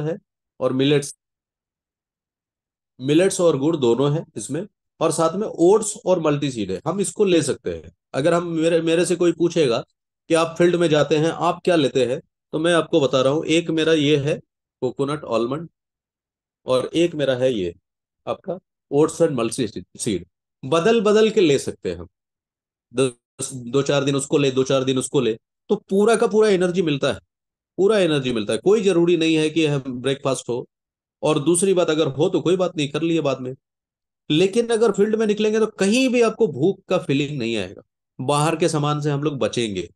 है और millets, millets और गुड़ दोनों है इसमें। और साथ में ओट्स और मल्टीसीड है, हम इसको ले सकते हैं। अगर हम मेरे मेरे से कोई पूछेगा कि आप फील्ड में जाते हैं आप क्या लेते हैं, तो मैं आपको बता रहा हूँ, एक मेरा ये है कोकोनट आलमंड, और एक मेरा है ये आपका ओट्स एंड मल्टी सीड। बदल बदल के ले सकते हैं हम। दो चार दिन उसको ले, दो चार दिन उसको ले, तो पूरा का पूरा एनर्जी मिलता है। पूरा एनर्जी मिलता है, कोई जरूरी नहीं है कि हम ब्रेकफास्ट हो। और दूसरी बात, अगर हो तो कोई बात नहीं, कर लिए बाद में। लेकिन अगर फील्ड में निकलेंगे तो कहीं भी आपको भूख का फीलिंग नहीं आएगा। बाहर के सामान से हम लोग बचेंगे,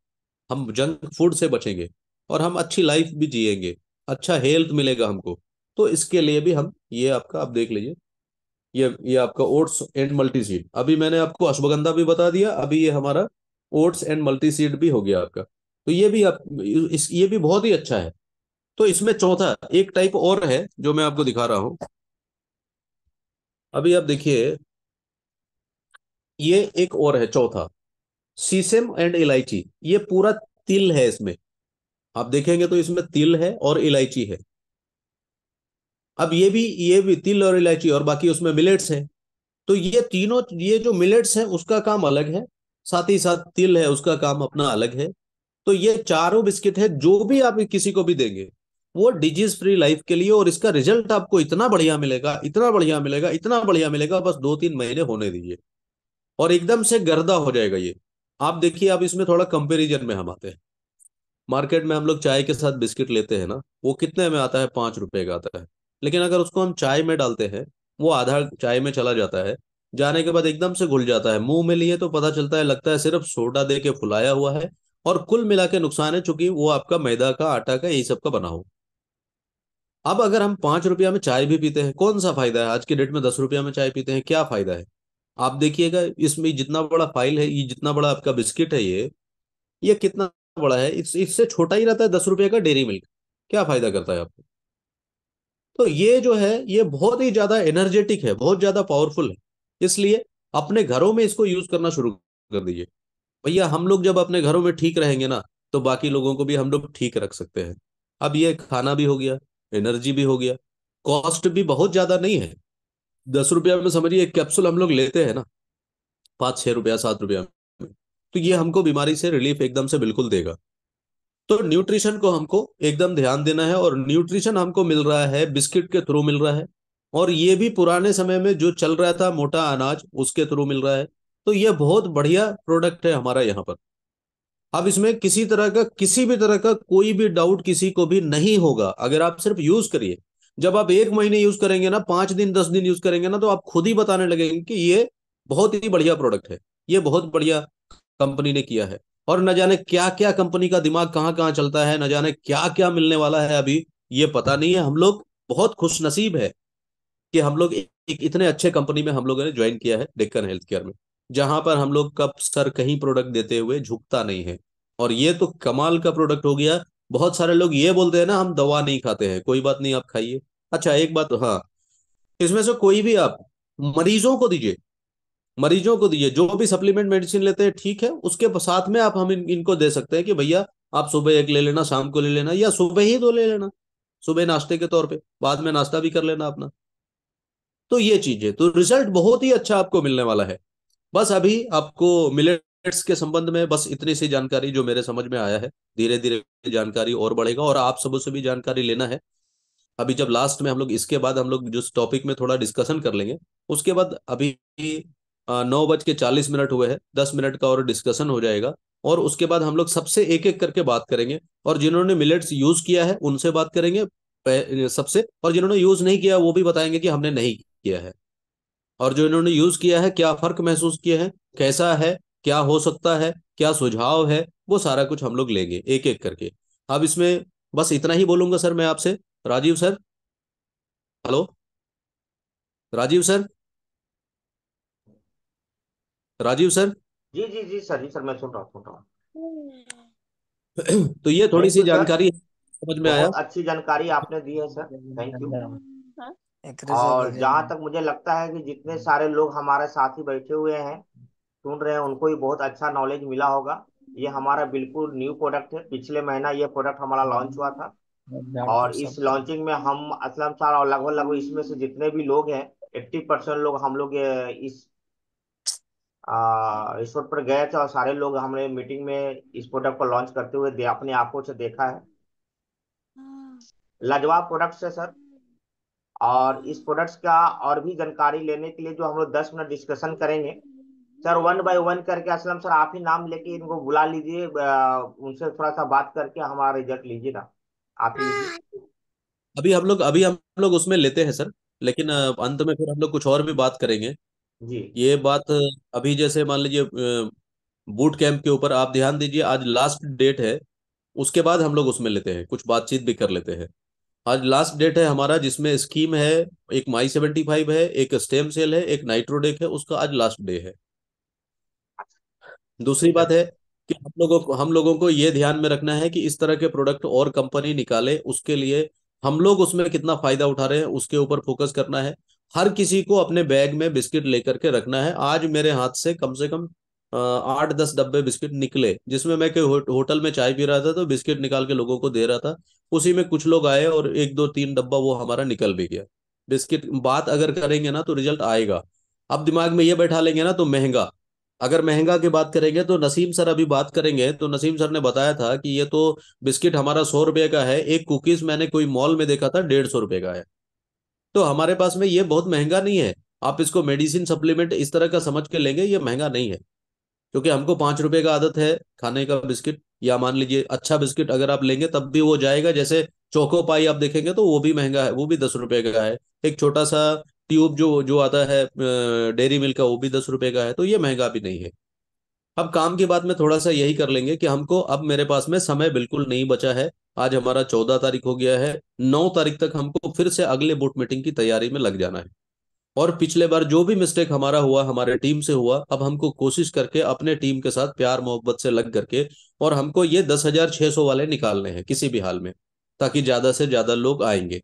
हम जंक फूड से बचेंगे, और हम अच्छी लाइफ भी जिएंगे, अच्छा हेल्थ मिलेगा हमको। तो इसके लिए भी हम ये आपका, आप देख लीजिए, ये आपका ओट्स एंड मल्टी सीड, अभी मैंने आपको अश्वगंधा भी बता दिया, अभी ये हमारा ओट्स एंड मल्टी सीड भी हो गया आपका। तो ये भी आप ये भी बहुत ही अच्छा है। तो इसमें चौथा एक टाइप और है जो मैं आपको दिखा रहा हूँ। अभी आप देखिए, ये एक और है चौथा, सीसम एंड इलायची, ये पूरा तिल है इसमें। आप देखेंगे तो इसमें तिल है और इलायची है। अब ये भी तिल और इलायची, और बाकी उसमें मिलेट्स है। तो ये तीनों, ये जो मिलेट्स है उसका काम अलग है, साथ ही साथ तिल है उसका काम अपना अलग है। तो ये चारों बिस्किट है, जो भी आप किसी को भी देंगे वो डिजीज फ्री लाइफ के लिए, और इसका रिजल्ट आपको इतना बढ़िया मिलेगा, इतना बढ़िया मिलेगा, इतना बढ़िया मिलेगा, बस 2-3 महीने होने दीजिए और एकदम से गर्दा हो जाएगा ये। आप देखिए, आप इसमें थोड़ा कंपैरिजन में हम आते हैं। मार्केट में हम लोग चाय के साथ बिस्किट लेते हैं ना, वो कितने में आता है, 5 रुपए का आता है। लेकिन अगर उसको हम चाय में डालते हैं, वो आधा चाय में चला जाता है, जाने के बाद एकदम से घुल जाता है, मुंह में लिए तो पता चलता है, लगता है सिर्फ सोडा दे के फुलाया हुआ है। और कुल मिला के नुकसान है, चूंकि वो आपका मैदा का, आटा का, यही सब का बना हो। अब अगर हम 5 रुपया में चाय भी पीते हैं, कौन सा फायदा है? आज के डेट में 10 रुपया में चाय पीते हैं, क्या फायदा है? आप देखिएगा, इसमें जितना बड़ा फाइल है, ये जितना बड़ा आपका बिस्किट है, ये कितना बड़ा है, इससे छोटा ही रहता है 10 रुपए का डेयरी मिल्क। क्या फायदा करता है आपको? तो ये जो है, ये बहुत ही ज्यादा एनर्जेटिक है, बहुत ज्यादा पावरफुल है। इसलिए अपने घरों में इसको यूज करना शुरू कर दीजिए। भैया, हम लोग जब अपने घरों में ठीक रहेंगे ना, तो बाकी लोगों को भी हम लोग ठीक रख सकते हैं। अब ये खाना भी हो गया, एनर्जी भी हो गया, कॉस्ट भी बहुत ज्यादा नहीं है। 10 रुपया में समझिए, एक कैप्सूल हम लोग लेते हैं ना, 5-6 रुपया, 7 रुपया में। तो ये हमको बीमारी से रिलीफ एकदम से बिल्कुल देगा। तो न्यूट्रिशन को हमको एकदम ध्यान देना है, और न्यूट्रिशन हमको मिल रहा है बिस्किट के थ्रू मिल रहा है। और ये भी पुराने समय में जो चल रहा था मोटा अनाज, उसके थ्रू मिल रहा है। तो ये बहुत बढ़िया प्रोडक्ट है हमारा यहाँ पर। अब इसमें किसी तरह का, किसी भी तरह का कोई भी डाउट किसी को भी नहीं होगा, अगर आप सिर्फ यूज करिए। जब आप 1 महीने यूज करेंगे ना, 5 दिन 10 दिन यूज करेंगे ना, तो आप खुद ही बताने लगेंगे कि ये बहुत ही बढ़िया प्रोडक्ट है, ये बहुत बढ़िया कंपनी ने किया है। और न जाने क्या क्या कंपनी का दिमाग कहाँ कहाँ चलता है, न जाने क्या क्या मिलने वाला है अभी, ये पता नहीं है। हम लोग बहुत खुश नसीब है कि हम लोग एक इतने अच्छे कंपनी में हम लोगों ने ज्वाइन किया है, डेक्कन हेल्थ केयर में, जहां पर हम लोग कब सर कहीं प्रोडक्ट देते हुए झुकता नहीं है। और ये तो कमाल का प्रोडक्ट हो गया। बहुत सारे लोग ये बोलते हैं ना, हम दवा नहीं खाते हैं, कोई बात नहीं, आप खाइए। अच्छा, एक बात, हाँ, इसमें से कोई भी आप मरीजों को दीजिए, मरीजों को दीजिए, जो भी सप्लीमेंट मेडिसिन लेते हैं, ठीक है, उसके साथ में आप हम इनको दे सकते हैं कि भैया, आप सुबह एक ले लेना, शाम को ले लेना, या सुबह ही दो ले लेना, सुबह नाश्ते के तौर पे, बाद में नाश्ता भी कर लेना अपना। तो ये चीज है, तो रिजल्ट बहुत ही अच्छा आपको मिलने वाला है। बस अभी आपको मिलेट्स के संबंध में बस इतनी सी जानकारी जो मेरे समझ में आया है, धीरे धीरे जानकारी और बढ़ेगा, और आप सबसे से भी जानकारी लेना है। अभी जब लास्ट में हम लोग, इसके बाद हम लोग जिस टॉपिक में थोड़ा डिस्कशन कर लेंगे, उसके बाद अभी 9:40 हुए हैं, 10 मिनट का और डिस्कशन हो जाएगा। और उसके बाद हम लोग सबसे एक एक करके बात करेंगे, और जिन्होंने मिलेट्स यूज किया है उनसे बात करेंगे सबसे, और जिन्होंने यूज नहीं किया वो भी बताएंगे कि हमने नहीं किया है। और जो इन्होंने यूज किया है, क्या फर्क महसूस किए हैं, कैसा है, क्या हो सकता है, क्या सुझाव है, वो सारा कुछ हम लोग लेंगे एक एक करके। अब इसमें बस इतना ही बोलूंगा सर मैं आपसे। Rajiv sir, hello, Rajiv sir, Rajiv sir. जी जी जी सर, जी सर, मैं सुन रहा हूँ, सुन रहा हूँ। तो ये थोड़ी थैंक सी यू सर। जानकारी समझ में आया। बहुत अच्छी जानकारी आपने दी है सर। Thank you. एकरे से और भजन जहाँ तक मुझे लगता है कि जितने सारे लोग हमारे साथ ही बैठे हुए हैं, सुन रहे हैं, उनको भी बहुत अच्छा नॉलेज मिला होगा। ये हमारा बिल्कुल न्यू प्रोडक्ट है, पिछले महीना ये प्रोडक्ट हमारा लॉन्च हुआ था। झाड़फूड़ और इस सब। लॉन्चिंग में हम असलम सर और लगभग लगभग इसमें से जितने भी लोग हैं 80% लोग हम लोग इस रिसोर्ट पर गए थे, और सारे लोग हमने मीटिंग में इस प्रोडक्ट को लॉन्च करते हुए अपनी आंखों से देखा है। लाजवाब प्रोडक्ट्स है सर। और इस प्रोडक्ट्स का और भी जानकारी लेने के लिए जो हम लोग 10 मिनट डिस्कशन करेंगे सर, वन बाय वन करके असलम सर आप ही नाम लेके इनको बुला लीजिए, उनसे थोड़ा सा बात करके हमारा रिजल्ट लीजिए ना। आप ही लीजिए। अभी हम लोग उसमें लेते हैं सर, लेकिन अंत में फिर हम लोग कुछ और भी बात करेंगे। जी। ये बात अभी जैसे मान लीजिए बूट कैंप के ऊपर आप ध्यान दीजिए, आज लास्ट डेट है। उसके बाद हम लोग उसमें लेते हैं, कुछ बातचीत भी कर लेते हैं। आज लास्ट डेट है हमारा, जिसमें स्कीम है, एक माई 75 है, एक स्टेम सेल है, एक नाइट्रोडेक है, उसका आज लास्ट डे है। दूसरी बात है कि हम लोगों को ये ध्यान में रखना है कि इस तरह के प्रोडक्ट और कंपनी निकाले, उसके लिए हम लोग उसमें कितना फायदा उठा रहे हैं उसके ऊपर फोकस करना है। हर किसी को अपने बैग में बिस्किट लेकर के रखना है। आज मेरे हाथ से कम 8-10 डब्बे बिस्किट निकले, जिसमें मैं के होटल में चाय पी रहा था तो बिस्किट निकाल के लोगों को दे रहा था। उसी में कुछ लोग आए और 1 2 3 डब्बा वो हमारा निकल भी गया। बिस्किट बात अगर करेंगे ना तो रिजल्ट आएगा। अब दिमाग में ये बैठा लेंगे ना तो महंगा। अगर महंगा की बात करेंगे तो नसीम सर अभी बात करेंगे, तो नसीम सर ने बताया था कि ये तो बिस्किट हमारा 100 रुपये का है, एक कुकीज मैंने कोई मॉल में देखा था 150 रुपये का है। तो हमारे पास में ये बहुत महंगा नहीं है। आप इसको मेडिसिन सप्लीमेंट इस तरह का समझ के लेंगे, ये महंगा नहीं है। क्योंकि हमको 5 रुपए का आदत है खाने का बिस्किट, या मान लीजिए अच्छा बिस्किट अगर आप लेंगे तब भी वो जाएगा। जैसे चोको पाई आप देखेंगे तो वो भी महंगा है, वो भी 10 रुपए का है। एक छोटा सा ट्यूब जो जो आता है डेयरी मिल्क का, वो भी 10 रुपए का है, तो ये महंगा भी नहीं है। अब काम की बात में थोड़ा सा यही कर लेंगे कि हमको अब मेरे पास में समय बिल्कुल नहीं बचा है। आज हमारा 14 तारीख हो गया है, 9 तारीख तक हमको फिर से अगले बोर्ड मीटिंग की तैयारी में लग जाना है। और पिछले बार जो भी मिस्टेक हमारा हुआ, हमारे टीम से हुआ, अब हमको कोशिश करके अपने टीम के साथ प्यार मोहब्बत से लग करके और हमको ये 10,600 वाले निकालने हैं किसी भी हाल में, ताकि ज्यादा से ज्यादा लोग आएंगे।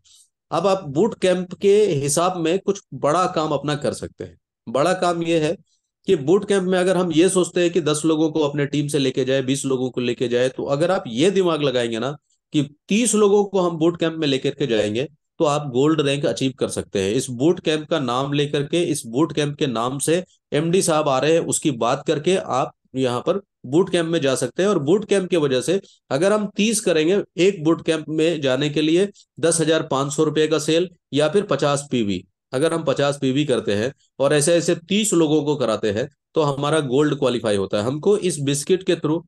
अब आप बूट कैंप के हिसाब में कुछ बड़ा काम अपना कर सकते हैं। बड़ा काम ये है कि बूट कैंप में अगर हम ये सोचते हैं कि 10 लोगों को अपने टीम से लेके जाए, 20 लोगों को लेके जाए, तो अगर आप ये दिमाग लगाएंगे ना कि 30 लोगों को हम बूट कैंप में लेकर के जाएंगे, तो आप गोल्ड रैंक अचीव कर सकते हैं। इस बूट कैंप का नाम लेकर के, इस बूट कैंप के नाम से एमडी साहब आ रहे हैं उसकी बात करके आप यहाँ पर बूट कैंप में जा सकते हैं। और बूट कैंप की वजह से अगर हम 30 करेंगे एक बूट कैंप में जाने के लिए, 10,500 रुपये का सेल, या फिर 50 पीवी। अगर हम 50 पीवी करते हैं और ऐसे ऐसे 30 लोगों को कराते हैं, तो हमारा गोल्ड क्वालिफाई होता है। हमको इस बिस्किट के थ्रू,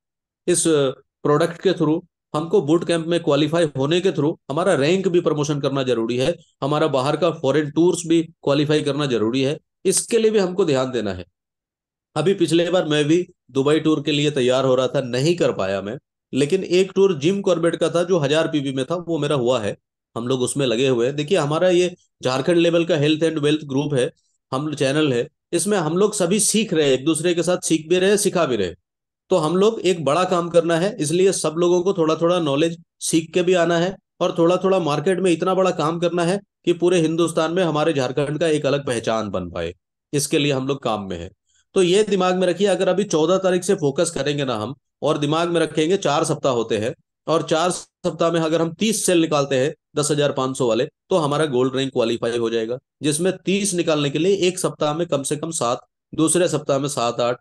इस प्रोडक्ट के थ्रू, हमको बूट कैंप में क्वालिफाई होने के थ्रू हमारा रैंक भी प्रमोशन करना जरूरी है। हमारा बाहर का फॉरेन टूर्स भी क्वालिफाई करना जरूरी है। इसके लिए भी हमको ध्यान देना है। अभी पिछले बार मैं भी दुबई टूर के लिए तैयार हो रहा था, नहीं कर पाया मैं। लेकिन एक टूर जिम कॉर्बेट का था जो 1000 पीवी में था, वो मेरा हुआ है। हम लोग उसमें लगे हुए हैं। देखिए हमारा ये झारखंड लेवल का हेल्थ एंड वेल्थ ग्रुप है, हम चैनल है। इसमें हम लोग सभी सीख रहे हैं, एक दूसरे के साथ सीख भी रहे हैं, सिखा भी रहे हैं। तो हम लोग एक बड़ा काम करना है, इसलिए सब लोगों को थोड़ा थोड़ा नॉलेज सीख के भी आना है। और थोड़ा थोड़ा मार्केट में इतना बड़ा काम करना है कि पूरे हिंदुस्तान में हमारे झारखंड का एक अलग पहचान बन पाए। इसके लिए हम लोग काम में है। तो ये दिमाग में रखिए, अगर अभी 14 तारीख से फोकस करेंगे ना हम, और दिमाग में रखेंगे 4 सप्ताह होते हैं, और 4 सप्ताह में अगर हम 30 सेल निकालते हैं 10,500 वाले, तो हमारा गोल्ड रैंक क्वालिफाई हो जाएगा। जिसमें 30 निकालने के लिए एक सप्ताह में कम से कम 7, दूसरे सप्ताह में 7-8,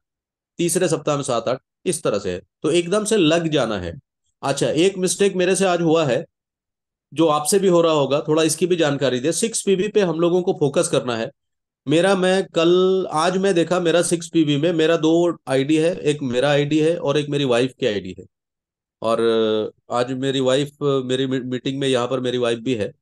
तीसरे सप्ताह में 7-8, इस तरह से है। तो एकदम से लग जाना है। अच्छा, एक मिस्टेक मेरे से आज हुआ है, जो आपसे भी हो रहा होगा, थोड़ा इसकी भी जानकारी दे। 6 पीवी पे हम लोगों को फोकस करना है। मेरा मैं कल आज मैं देखा, मेरा 6 पीवी में मेरा 2 आईडी है, एक मेरा आईडी है और एक मेरी वाइफ की आईडी है। और आज मेरी वाइफ मेरी मीटिंग में, यहाँ पर मेरी वाइफ भी है।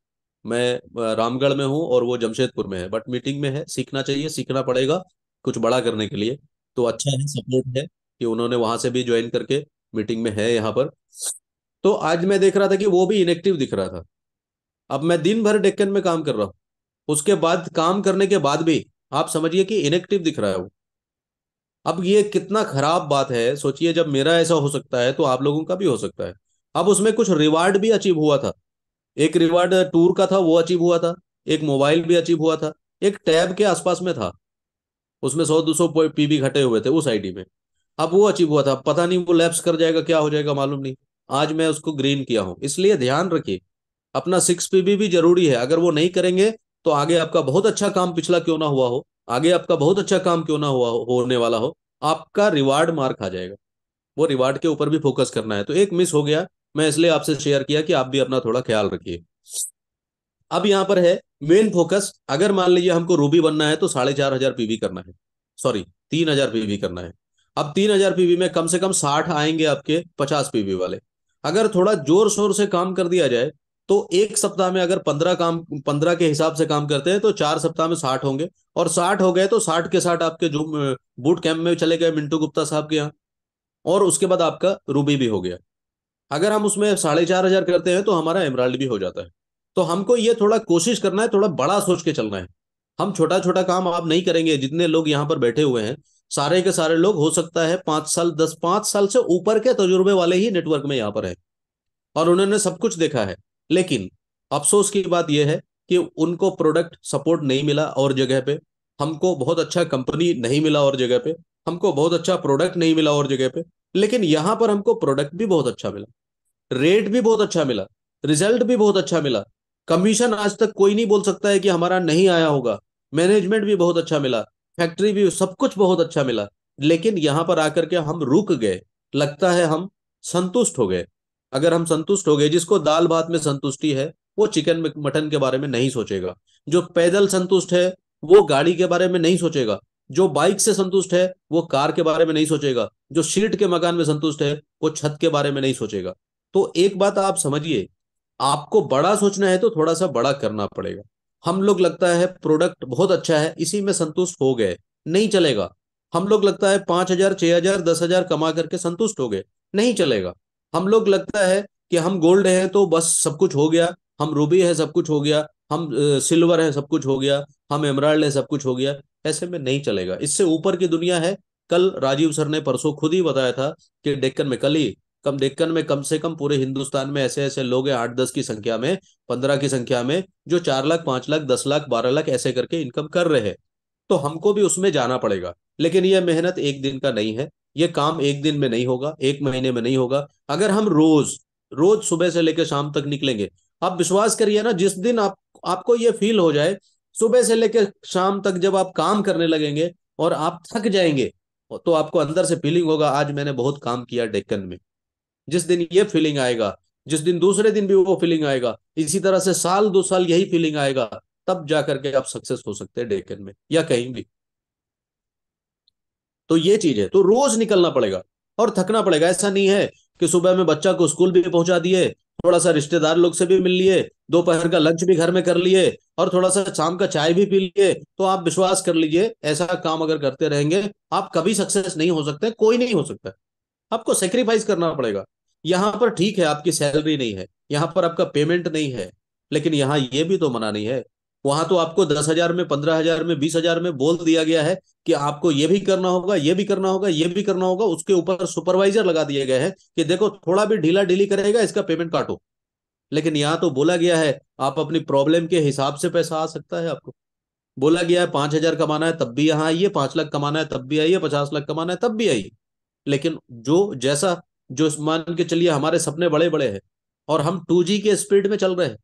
मैं रामगढ़ में हूँ और वो जमशेदपुर में है, बट मीटिंग में है। सीखना चाहिए, सीखना पड़ेगा कुछ बड़ा करने के लिए। तो अच्छा है, सपोर्ट है कि उन्होंने वहां से भी ज्वाइन करके मीटिंग में है यहाँ पर। तो आज मैं देख रहा था कि वो भी इनएक्टिव दिख रहा था। अब मैं दिन भर डेक्कन में काम कर रहा हूँ, उसके बाद काम करने के बाद भी आप समझिए कि इनएक्टिव दिख रहा है वो। अब ये कितना खराब बात है, सोचिए जब मेरा ऐसा हो सकता है तो आप लोगों का भी हो सकता है। अब उसमें कुछ रिवार्ड भी अचीव हुआ था। एक रिवार्ड टूर का था, वो अचीव हुआ था। एक मोबाइल भी अचीव हुआ था। एक टैब के आसपास में था, उसमें 100-200 पीबी घटे हुए थे उस आईडी में। अब वो अचीव हुआ था, पता नहीं वो लैप्स कर जाएगा, क्या हो जाएगा मालूम नहीं। आज मैं उसको ग्रीन किया हूं, इसलिए ध्यान रखिए। अपना 6 पीबी भी जरूरी है। अगर वो नहीं करेंगे तो आगे आपका बहुत अच्छा काम पिछला क्यों ना हुआ हो, आगे आपका बहुत अच्छा काम क्यों ना हुआ होने वाला हो, आपका रिवार्ड मार खा जाएगा। वो रिवार्ड के ऊपर भी फोकस करना है। तो एक मिस हो गया, मैं इसलिए आपसे शेयर किया कि आप भी अपना थोड़ा ख्याल रखिए। अब यहाँ पर है मेन फोकस। अगर मान लीजिए हमको रूबी बनना है तो 4500 पीवी करना है, सॉरी 3000 पीवी करना है। अब 3000 पीवी में कम से कम 60 आएंगे आपके 50 पीवी वाले। अगर थोड़ा जोर शोर से काम कर दिया जाए तो एक सप्ताह में अगर 15 के हिसाब से काम करते हैं तो 4 सप्ताह में 60 होंगे। और 60 हो गए तो 60 के 60 आपके जो बूट कैंप में चले गए मिंटू गुप्ता साहब के यहाँ, और उसके बाद आपका रूबी भी हो गया। अगर हम उसमें 4500 करते हैं तो हमारा एमराल्ड भी हो जाता है। तो हमको ये थोड़ा कोशिश करना है, थोड़ा बड़ा सोच के चलना है। हम छोटा छोटा काम आप नहीं करेंगे। जितने लोग यहाँ पर बैठे हुए हैं सारे के सारे लोग हो सकता है 5 साल 5 साल से ऊपर के तजुर्बे वाले ही नेटवर्क में यहाँ पर है, और उन्होंने सब कुछ देखा है। लेकिन अफसोस की बात यह है कि उनको प्रोडक्ट सपोर्ट नहीं मिला और जगह पे, हमको बहुत अच्छा कंपनी नहीं मिला और जगह पे, हमको बहुत अच्छा प्रोडक्ट नहीं मिला और जगह पे। लेकिन यहाँ पर हमको प्रोडक्ट भी बहुत अच्छा मिला, रेट भी बहुत अच्छा मिला, रिजल्ट भी बहुत अच्छा मिला। कमीशन आज तक कोई नहीं बोल सकता है कि हमारा नहीं आया होगा। मैनेजमेंट भी बहुत अच्छा मिला, फैक्ट्री भी, सब कुछ बहुत अच्छा मिला। लेकिन यहां पर आकर के हम रुक गए। लगता है हम संतुष्ट हो गए। अगर हम संतुष्ट हो गए, जिसको दाल भात में संतुष्टि है वो चिकन मटन के बारे में नहीं सोचेगा। जो पैदल संतुष्ट है वो गाड़ी के बारे में नहीं सोचेगा। जो बाइक से संतुष्ट है वो कार के बारे में नहीं सोचेगा। जो शीट के मकान में संतुष्ट है वो छत के बारे में नहीं सोचेगा। तो एक बात आप समझिए, आपको बड़ा सोचना है तो थोड़ा सा बड़ा करना पड़ेगा। हम लोग लगता है प्रोडक्ट बहुत अच्छा है इसी में संतुष्ट हो गए, नहीं चलेगा। हम लोग लगता है 5000 6000 10,000 कमा करके संतुष्ट हो गए, नहीं चलेगा। हम लोग लगता है कि हम गोल्ड है तो बस सब कुछ हो गया, हम रूबी है सब कुछ हो गया, हम सिल्वर है सब कुछ हो गया, हम एमराल्ड है सब कुछ हो गया। ऐसे में नहीं चलेगा, इससे ऊपर की दुनिया है। कल राजीव सर ने परसों खुद ही बताया था कि डेक्कन में, कल ही, कम डेक्कन में कम से कम पूरे हिंदुस्तान में ऐसे ऐसे लोग हैं 8-10 की संख्या में, 15 की संख्या में, जो 4 लाख 5 लाख 10 लाख 12 लाख ऐसे करके इनकम कर रहे हैं। तो हमको भी उसमें जाना पड़ेगा। लेकिन यह मेहनत एक दिन का नहीं है, यह काम एक दिन में नहीं होगा, एक महीने में नहीं होगा। अगर हम रोज रोज सुबह से लेकर शाम तक निकलेंगे, आप विश्वास करिए ना, जिस दिन आपको यह फील हो जाए सुबह से लेकर शाम तक जब आप काम करने लगेंगे और आप थक जाएंगे, तो आपको अंदर से फीलिंग होगा आज मैंने बहुत काम किया डेक्कन में। जिस दिन ये फीलिंग आएगा, जिस दिन दूसरे दिन भी वो फीलिंग आएगा, इसी तरह से साल 2 साल यही फीलिंग आएगा, तब जा करके आप सक्सेस हो सकते हैं डेक्कन में या कहीं भी। तो ये चीज है, तो रोज निकलना पड़ेगा और थकना पड़ेगा। ऐसा नहीं है कि सुबह में बच्चा को स्कूल भी पहुंचा दिए, थोड़ा सा रिश्तेदार लोग से भी मिल लिए, दोपहर का लंच भी घर में कर लिए, और थोड़ा सा शाम का चाय भी पी लिए, तो आप विश्वास कर लीजिए ऐसा काम अगर करते रहेंगे आप कभी सक्सेस नहीं हो सकते, कोई नहीं हो सकता। आपको सेक्रीफाइस करना पड़ेगा। यहां पर ठीक है आपकी सैलरी नहीं है, यहां पर आपका पेमेंट नहीं है, लेकिन यहाँ ये भी तो मना नहीं है। वहां तो आपको 10,000 में 15,000 में 20,000 में बोल दिया गया है कि आपको ये भी करना होगा, ये भी करना होगा, ये भी करना होगा। उसके ऊपर सुपरवाइजर लगा दिए गए हैं कि देखो थोड़ा भी ढीला ढीली करेगा इसका पेमेंट काटो। लेकिन यहाँ तो बोला गया है आप अपनी प्रॉब्लम के हिसाब से पैसा आ सकता है आपको। बोला गया है 5,000 कमाना है तब भी यहाँ आइए, 5 लाख कमाना है तब भी आइए, 50 लाख कमाना है तब भी आइए। लेकिन जो जैसा, जो मान के चलिए हमारे सपने बड़े बड़े हैं और हम 2G के स्पीड में चल रहे हैं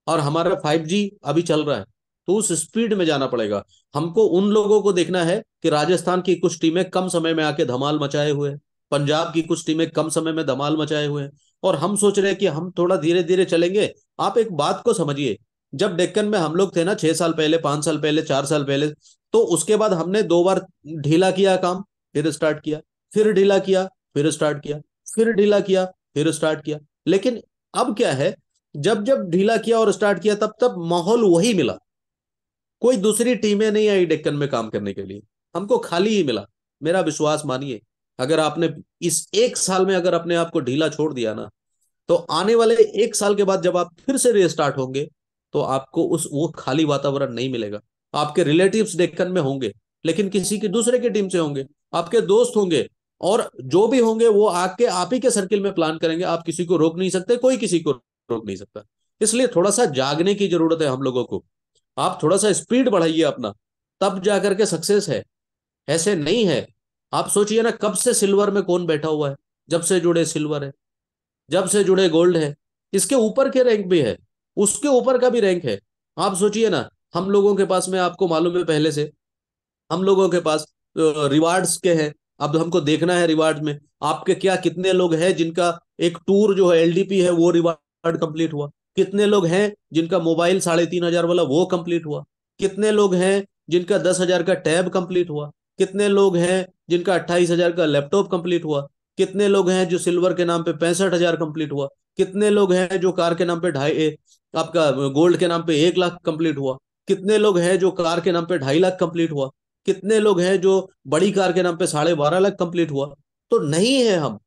और हमारा 5G अभी चल रहा है, तो उस स्पीड में जाना पड़ेगा। हमको उन लोगों को देखना है कि राजस्थान की कुछ टीमें कम समय में आके धमाल मचाए हुए हैं, पंजाब की कुछ टीमें कम समय में धमाल मचाए हुए हैं, और हम सोच रहे हैं कि हम थोड़ा धीरे धीरे चलेंगे। आप एक बात को समझिए, जब डेक्कन में हम लोग थे ना 6 साल पहले, 5 साल पहले, 4 साल पहले, तो उसके बाद हमने 2 बार ढीला किया काम, फिर स्टार्ट किया, फिर ढीला किया, फिर स्टार्ट किया, फिर ढीला किया, फिर स्टार्ट किया। लेकिन अब क्या है, जब जब ढीला किया और स्टार्ट किया तब तब माहौल वही मिला। कोई दूसरी टीमें नहीं आई डेक्कन में काम करने के लिए, हमको खाली ही मिला। मेरा विश्वास मानिए, अगर आपने इस 1 साल में अगर अपने आप को ढीला छोड़ दिया ना, तो आने वाले 1 साल के बाद जब आप फिर से रीस्टार्ट होंगे तो आपको उस वो खाली वातावरण नहीं मिलेगा। आपके रिलेटिव्स डेक्कन में होंगे, लेकिन किसी की दूसरे की टीम से होंगे, आपके दोस्त होंगे, और जो भी होंगे वो आके आप ही के सर्किल में प्लान करेंगे। आप किसी को रोक नहीं सकते, कोई किसी को रोक नहीं सकता। इसलिए थोड़ा सा जागने की जरूरत है हम लोगों को। आप थोड़ा सा स्पीड बढ़ाइए अपना, तब जा करके सक्सेस है। ऐसे नहीं है। आप सोचिए ना, कब से सिल्वर में कौन बैठा हुआ है? जब से जुड़े सिल्वर है, जब से जुड़े गोल्ड है, इसके ऊपर के रैंक भी है। उसके ऊपर का भी रैंक है। आप सोचिए ना, हम लोगों के पास में आपको मालूम है पहले से, हम लोगों के पास रिवार्ड्स के हैं। अब हमको देखना है रिवार्ड में आपके क्या, कितने लोग हैं जिनका एक टूर जो है एलडीपी है वो रिवार्ड कंप्लीट हुआ, कितने लोग हैं जिनका मोबाइल 3,500 वाला वो कंप्लीट हुआ, कितने लोग हैं जिनका 10,000 का टैब कंप्लीट हुआ, कितने लोग हैं जिनका 28,000 का लैपटॉप कंप्लीट हुआ, कितने लोग हैं जो सिल्वर के नाम पे 65,000 कंप्लीट हुआ, कितने लोग हैं जो कार के नाम पे ढाई, आपका गोल्ड के नाम पे 1 लाख कंप्लीट हुआ, कितने लोग हैं जो कार के नाम पे 2.5 लाख कंप्लीट हुआ, कितने लोग हैं जो बड़ी कार के नाम पे 12.5 लाख कंप्लीट हुआ। तो नहीं है हम,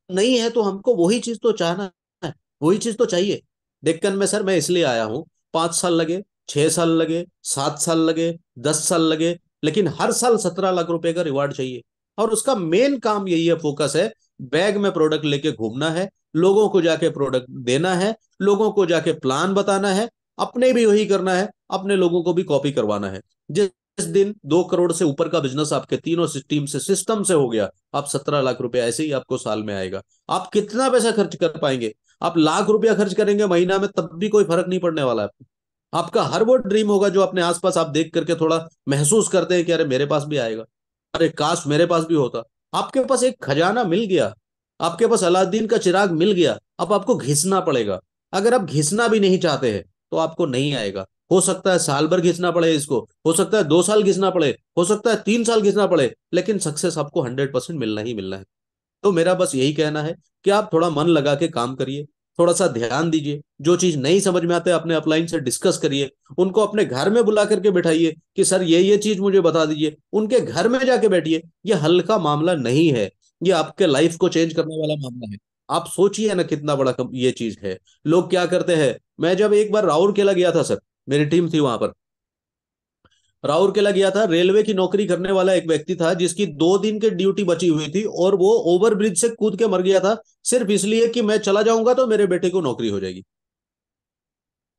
नहीं है तो हमको वही चीज तो चाहना है, वही चीज तो चाहिए। डेक्कन में सर मैं इसलिए आया हूँ, 5 साल लगे, 6 साल लगे, 7 साल लगे, 10 साल लगे, लेकिन हर साल 17 लाख रुपए का रिवार्ड चाहिए। और उसका मेन काम यही है, फोकस है, बैग में प्रोडक्ट लेके घूमना है, लोगों को जाके प्रोडक्ट देना है, लोगों को जाके प्लान बताना है, अपने भी वही करना है, अपने लोगों को भी कॉपी करवाना है। जिस दिन 2 करोड़ से ऊपर का बिजनेस आपके तीनों टीम से सिस्टम से हो गया, आप 17 लाख रुपए ऐसे ही आपको साल में आएगा। आप कितना पैसा खर्च कर पाएंगे? आप लाख रुपया खर्च करेंगे महीना में तब भी कोई फर्क नहीं पड़ने वाला है आपका हर वो ड्रीम होगा जो अपने आसपास आप देख करके थोड़ा महसूस करते हैं कि अरे मेरे पास भी आएगा, अरे काश मेरे पास भी होता। आपके पास एक खजाना मिल गया, आपके पास अलादीन का चिराग मिल गया, अब आपको घिसना पड़ेगा। अगर आप घिसना भी नहीं चाहते हैं तो आपको नहीं आएगा। हो सकता है साल भर घिसना पड़े इसको, हो सकता है 2 साल घिसना पड़े, हो सकता है 3 साल घिसना पड़े, लेकिन सक्सेस आपको 100% मिलना ही मिलना है। तो मेरा बस यही कहना है कि आप थोड़ा मन लगा के काम करिए, थोड़ा सा ध्यान दीजिए, जो चीज नहीं समझ में आते अपने अपलाइन से डिस्कस करिए, उनको अपने घर में बुला करके बैठाइए कि सर ये चीज मुझे बता दीजिए, उनके घर में जाके बैठिए। ये हल्का मामला नहीं है, ये आपके लाइफ को चेंज करने वाला मामला है। आप सोचिए ना कितना बड़ा ये चीज है। लोग क्या करते हैं, मैं जब एक बार राउरकेला गया था सर, मेरी टीम थी वहां पर, राउरकेला गया था, रेलवे की नौकरी करने वाला एक व्यक्ति था जिसकी 2 दिन की ड्यूटी बची हुई थी और वो ओवर ब्रिज से कूद के मर गया था, सिर्फ इसलिए कि मैं चला जाऊंगा तो मेरे बेटे को नौकरी हो जाएगी।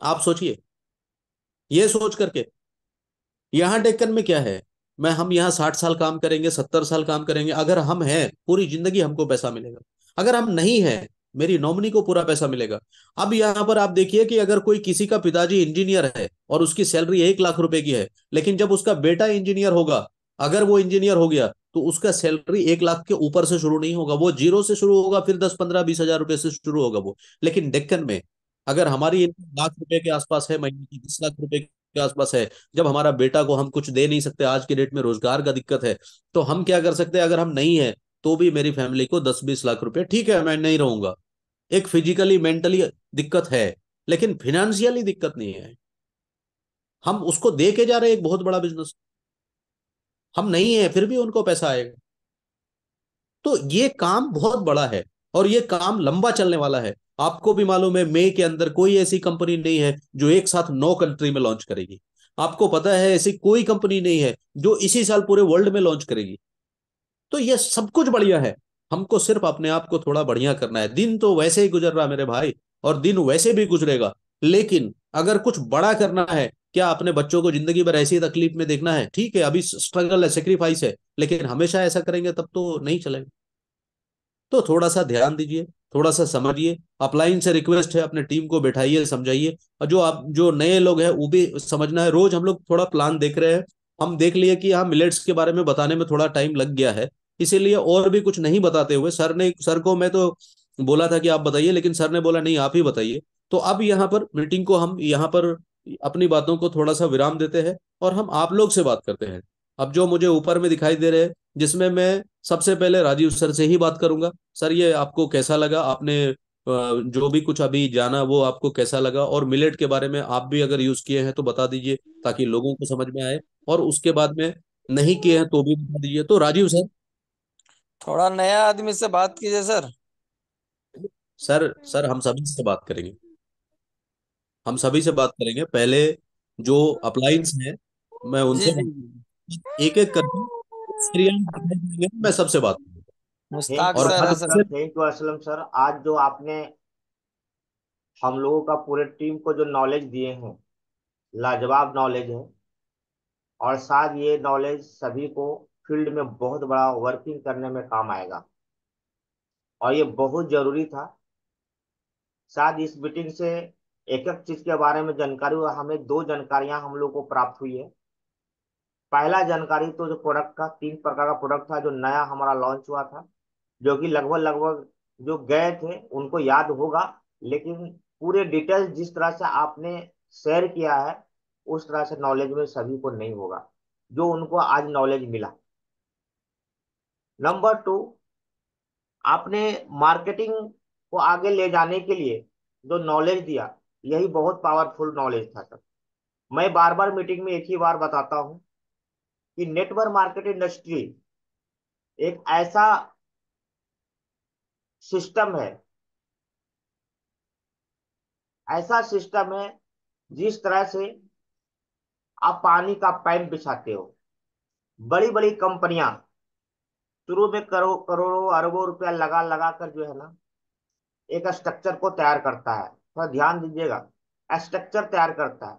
आप सोचिए, ये सोच करके यहाँ डेक्कन में क्या है, मैं हम यहाँ 60 साल काम करेंगे, 70 साल काम करेंगे, अगर हम हैं पूरी जिंदगी हमको पैसा मिलेगा, अगर हम नहीं है मेरी नॉमिनी को पूरा पैसा मिलेगा। अब यहाँ पर आप देखिए कि अगर कोई किसी का पिताजी इंजीनियर है और उसकी सैलरी 1 लाख रुपए की है, लेकिन जब उसका बेटा इंजीनियर होगा, अगर वो इंजीनियर हो गया तो उसका सैलरी 1 लाख के ऊपर से शुरू नहीं होगा, वो जीरो से शुरू होगा, फिर 10, 15, 20 हजार रुपए से शुरू होगा वो। लेकिन डेक्कन में अगर हमारी इनकम लाख रुपए के आसपास है, महीने की 10 लाख रुपए के आसपास है, जब हमारा बेटा को हम कुछ दे नहीं सकते, आज के डेट में रोजगार का दिक्कत है, तो हम क्या कर सकते हैं? अगर हम नहीं है तो भी मेरी फैमिली को 10, 20 लाख रुपए, ठीक है मैं नहीं रहूंगा, एक फिजिकली मेंटली दिक्कत है, लेकिन फिनेंशियली दिक्कत नहीं है। हम उसको दे के जा रहे हैं एक बहुत बड़ा बिजनेस, हम नहीं है फिर भी उनको पैसा आएगा। तो ये काम बहुत बड़ा है और ये काम लंबा चलने वाला है। आपको भी मालूम है मई के अंदर कोई ऐसी कंपनी नहीं है जो एक साथ 9 कंट्री में लॉन्च करेगी। आपको पता है ऐसी कोई कंपनी नहीं है जो इसी साल पूरे वर्ल्ड में लॉन्च करेगी। तो ये सब कुछ बढ़िया है, हमको सिर्फ अपने आप को थोड़ा बढ़िया करना है। दिन तो वैसे ही गुजर रहा मेरे भाई, और दिन वैसे भी गुजरेगा, लेकिन अगर कुछ बड़ा करना है, क्या अपने बच्चों को जिंदगी भर ऐसी तकलीफ में देखना है? ठीक है अभी स्ट्रगल है, सेक्रीफाइस है, लेकिन हमेशा ऐसा करेंगे तब तो नहीं चलेगा। तो थोड़ा सा ध्यान दीजिए, थोड़ा सा समझिए। अपलाइन से रिक्वेस्ट है, अपने टीम को बैठाइए, समझाइए। और जो आप जो नए लोग हैं वो भी समझना है, रोज हम लोग थोड़ा प्लान देख रहे हैं। हम देख लिए कि हाँ मिलेट्स के बारे में बताने में थोड़ा टाइम लग गया है, इसीलिए और भी कुछ नहीं बताते हुए सर को मैं तो बोला था कि आप बताइए, लेकिन सर ने बोला नहीं आप ही बताइए। तो अब यहाँ पर मीटिंग को हम यहाँ पर अपनी बातों को थोड़ा सा विराम देते हैं और हम आप लोग से बात करते हैं। अब जो मुझे ऊपर में दिखाई दे रहे हैं, जिसमें मैं सबसे पहले राजीव सर से ही बात करूंगा। सर ये आपको कैसा लगा, आपने जो भी कुछ अभी जाना वो आपको कैसा लगा, और मिलेट के बारे में आप भी अगर यूज किए हैं तो बता दीजिए ताकि लोगों को समझ में आए, और उसके बाद में नहीं किए हैं तो भी बता दीजिए। तो राजीव सर, थोड़ा नया आदमी से बात कीजिए सर। सर हम सभी से बात करेंगे, हम सभी से बात करेंगे पहले। जो अप्लायंस हैं मैं जी उनसे जी। एक एक करके श्रेयांक दिखाई देंगे, मैं सबसे बात करूंगा। थैंक मुश्ताक यू और सर है असलम सर। सर, बात थैंक यू असलम सर। आज जो आपने हम लोगों का पूरे टीम को जो नॉलेज दिए हैं, लाजवाब नॉलेज है। और शायद ये नॉलेज सभी को फील्ड में बहुत बड़ा वर्किंग करने में काम आएगा, और ये बहुत जरूरी था। शायद इस मीटिंग से एक एक चीज के बारे में जानकारी हुआ। हमें दो जानकारियां हम लोग को प्राप्त हुई है। पहला जानकारी तो जो प्रोडक्ट का, तीन प्रकार का प्रोडक्ट था जो नया हमारा लॉन्च हुआ था, जो कि लगभग लगभग जो गए थे उनको याद होगा, लेकिन पूरे डिटेल्स जिस तरह से आपने शेयर किया है उस तरह से नॉलेज में सभी को नहीं होगा जो उनको आज नॉलेज मिला। नंबर टू, आपने मार्केटिंग को आगे ले जाने के लिए जो नॉलेज दिया, यही बहुत पावरफुल नॉलेज था सर। मैं बार बार मीटिंग में एक ही बार बताता हूँ कि नेटवर्क मार्केट इंडस्ट्री एक ऐसा सिस्टम है, ऐसा सिस्टम है जिस तरह से आप पानी का पाइप बिछाते हो। बड़ी बड़ी कंपनियां शुरू में करोड़ों अरबों रुपया लगा लगा कर जो है ना एक स्ट्रक्चर को तैयार करता है। थोड़ा ध्यान दीजिएगा, स्ट्रक्चर तैयार करता है,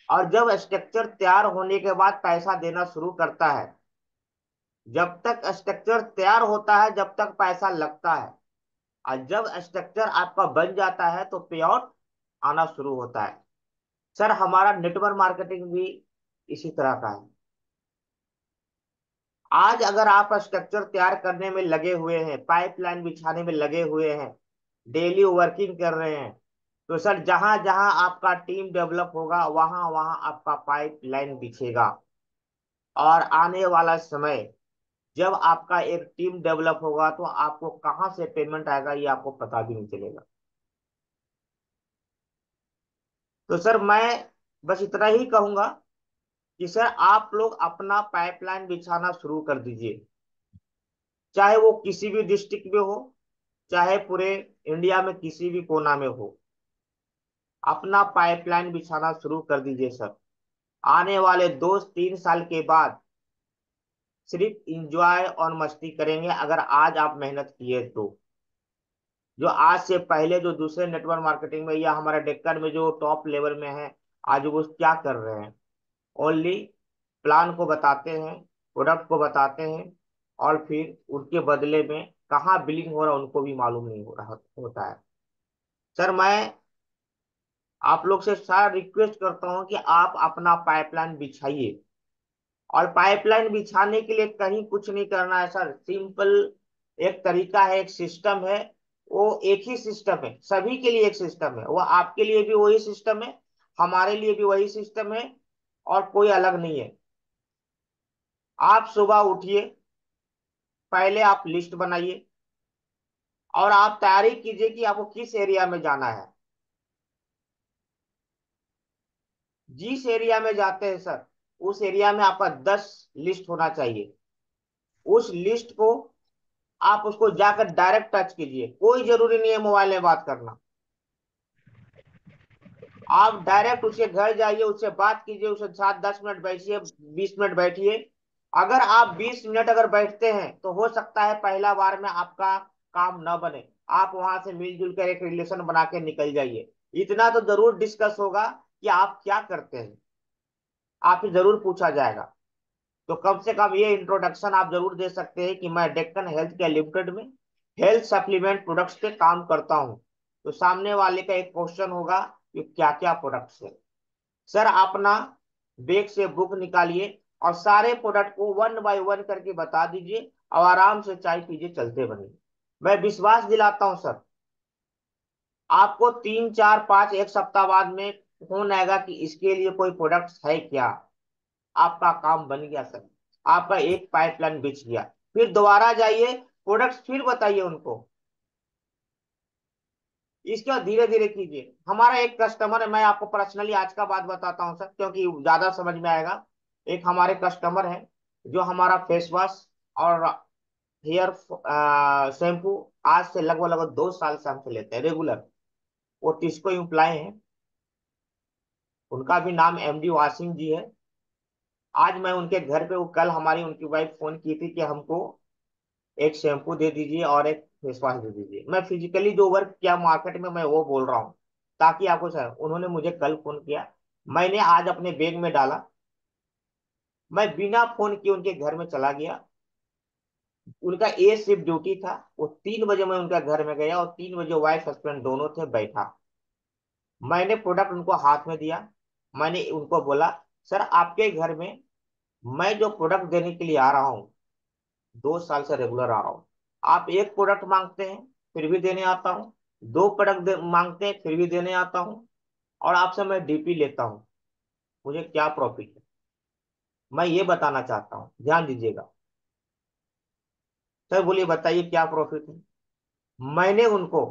और जब स्ट्रक्चर तैयार होने के बाद पैसा देना शुरू करता है, जब तक स्ट्रक्चर तैयार होता है जब तक पैसा लगता है, और जब स्ट्रक्चर आपका बन जाता है तो पे आउट आना शुरू होता है। सर हमारा नेटवर्क मार्केटिंग भी इसी तरह का है। आज अगर आप स्ट्रक्चर तैयार करने में लगे हुए हैं, पाइपलाइन बिछाने में लगे हुए हैं, डेली वर्किंग कर रहे हैं, तो सर जहां जहां आपका टीम डेवलप होगा वहां वहां आपका पाइपलाइन बिछेगा। और आने वाला समय जब आपका एक टीम डेवलप होगा तो आपको कहां से पेमेंट आएगा ये आपको पता भी नहीं चलेगा। तो सर मैं बस इतना ही कहूंगा कि सर आप लोग अपना पाइपलाइन बिछाना शुरू कर दीजिए, चाहे वो किसी भी डिस्ट्रिक्ट में हो, चाहे पूरे इंडिया में किसी भी कोना में हो। अपना पाइपलाइन बिछाना शुरू कर दीजिए सर। आने वाले 2-3 साल के बाद सिर्फ इंजॉय और मस्ती करेंगे अगर आज आप मेहनत किए तो। जो आज से पहले जो दूसरे नेटवर्क मार्केटिंग में या हमारे डेक्कन में जो टॉप लेवल में है, आज वो क्या कर रहे हैं? ओनली प्लान को बताते हैं, प्रोडक्ट को बताते हैं, और फिर उनके बदले में कहाँ बिलिंग हो रहा है उनको भी मालूम नहीं हो रहा होता है। सर मैं आप लोग से सारा रिक्वेस्ट करता हूँ कि आप अपना पाइपलाइन बिछाइए। और पाइपलाइन बिछाने के लिए कहीं कुछ नहीं करना है सर, सिंपल एक तरीका है, एक सिस्टम है। वो एक ही सिस्टम है, सभी के लिए एक सिस्टम है, वो आपके लिए भी वही सिस्टम है, हमारे लिए भी वही सिस्टम है, और कोई अलग नहीं है। आप सुबह उठिए, पहले आप लिस्ट बनाइए, और आप तैयारी कीजिए कि आपको किस एरिया में जाना है। जिस एरिया में जाते हैं सर, उस एरिया में आपका 10 लिस्ट होना चाहिए। उस लिस्ट को आप उसको जाकर डायरेक्ट टच कीजिए, कोई जरूरी नहीं है मोबाइल में बात करना। आप डायरेक्ट उसके घर जाइए, उससे बात कीजिए, उससे 7-10 मिनट बैठिए, 20 मिनट बैठिए। अगर आप 20 मिनट अगर बैठते हैं तो हो सकता है पहला बार में आपका काम न बने, आप वहां से मिलजुल कर एक रिलेशन बना के निकल जाइए। इतना तो जरूर डिस्कस होगा कि आप क्या करते हैं, आपसे जरूर पूछा जाएगा। तो कम से कम ये इंट्रोडक्शन आप जरूर दे सकते हैं कि मैं डेक्कन हेल्थ केयर लिमिटेड में हेल्थ सप्लीमेंट प्रोडक्ट्स पे काम करता हूँ। तो सामने वाले का एक क्वेश्चन होगा कि क्या क्या प्रोडक्ट्स है। सर अपना बैग से बुक निकालिए और सारे प्रोडक्ट को वन बाय वन करके बता दीजिए, और आराम से चाय पीजिए, चलते बनिए। मैं विश्वास दिलाता हूँ सर, आपको 3-4-5 एक सप्ताह बाद में फोन आएगा कि इसके लिए कोई प्रोडक्ट्स है क्या। आपका काम बन गया सर, आपका एक पाइपलाइन बिछ गया। फिर दोबारा जाइए, प्रोडक्ट्स फिर बताइए उनको। इसके बाद धीरे धीरे कीजिए। हमारा एक कस्टमर है, मैं आपको पर्सनली आज का बात बताता हूँ सर क्योंकि ज्यादा समझ में आएगा। एक हमारे कस्टमर है जो हमारा फेस वॉश और हेयर शैम्पू आज से लगभग लगभग 2 साल से हमसे लेते हैं रेगुलर। वो टिस्को इम्प्लाई है, उनका भी नाम एमडी वासिम जी है। आज मैं उनके घर पे, वो कल हमारी उनकी वाइफ फोन की थी कि हमको एक शैम्पू दे दीजिए और एक फेस वॉश दे दीजिए। मैं फिजिकली जो वर्क किया मार्केट में मैं वो बोल रहा हूँ, ताकि आपको सर, उन्होंने मुझे कल फोन किया, मैंने आज अपने बैग में डाला, मैं बिना फोन किए उनके घर में चला गया। उनका ए शिफ्ट ड्यूटी था, वो 3 बजे मैं उनका घर में गया और 3 बजे वाइफ हस्बैंड दोनों थे बैठा। मैंने प्रोडक्ट उनको हाथ में दिया। मैंने उनको बोला, सर आपके घर में मैं जो प्रोडक्ट देने के लिए आ रहा हूँ, 2 साल से रेगुलर आ रहा हूँ, आप एक प्रोडक्ट मांगते हैं फिर भी देने आता हूँ, दो प्रोडक्ट मांगते हैं फिर भी देने आता हूँ, और आपसे मैं डीपी लेता हूँ, मुझे क्या प्रॉफिट है? मैं ये बताना चाहता हूँ, ध्यान दीजिएगा। सर बोलिए, बताइए क्या प्रॉफिट है? मैंने उनको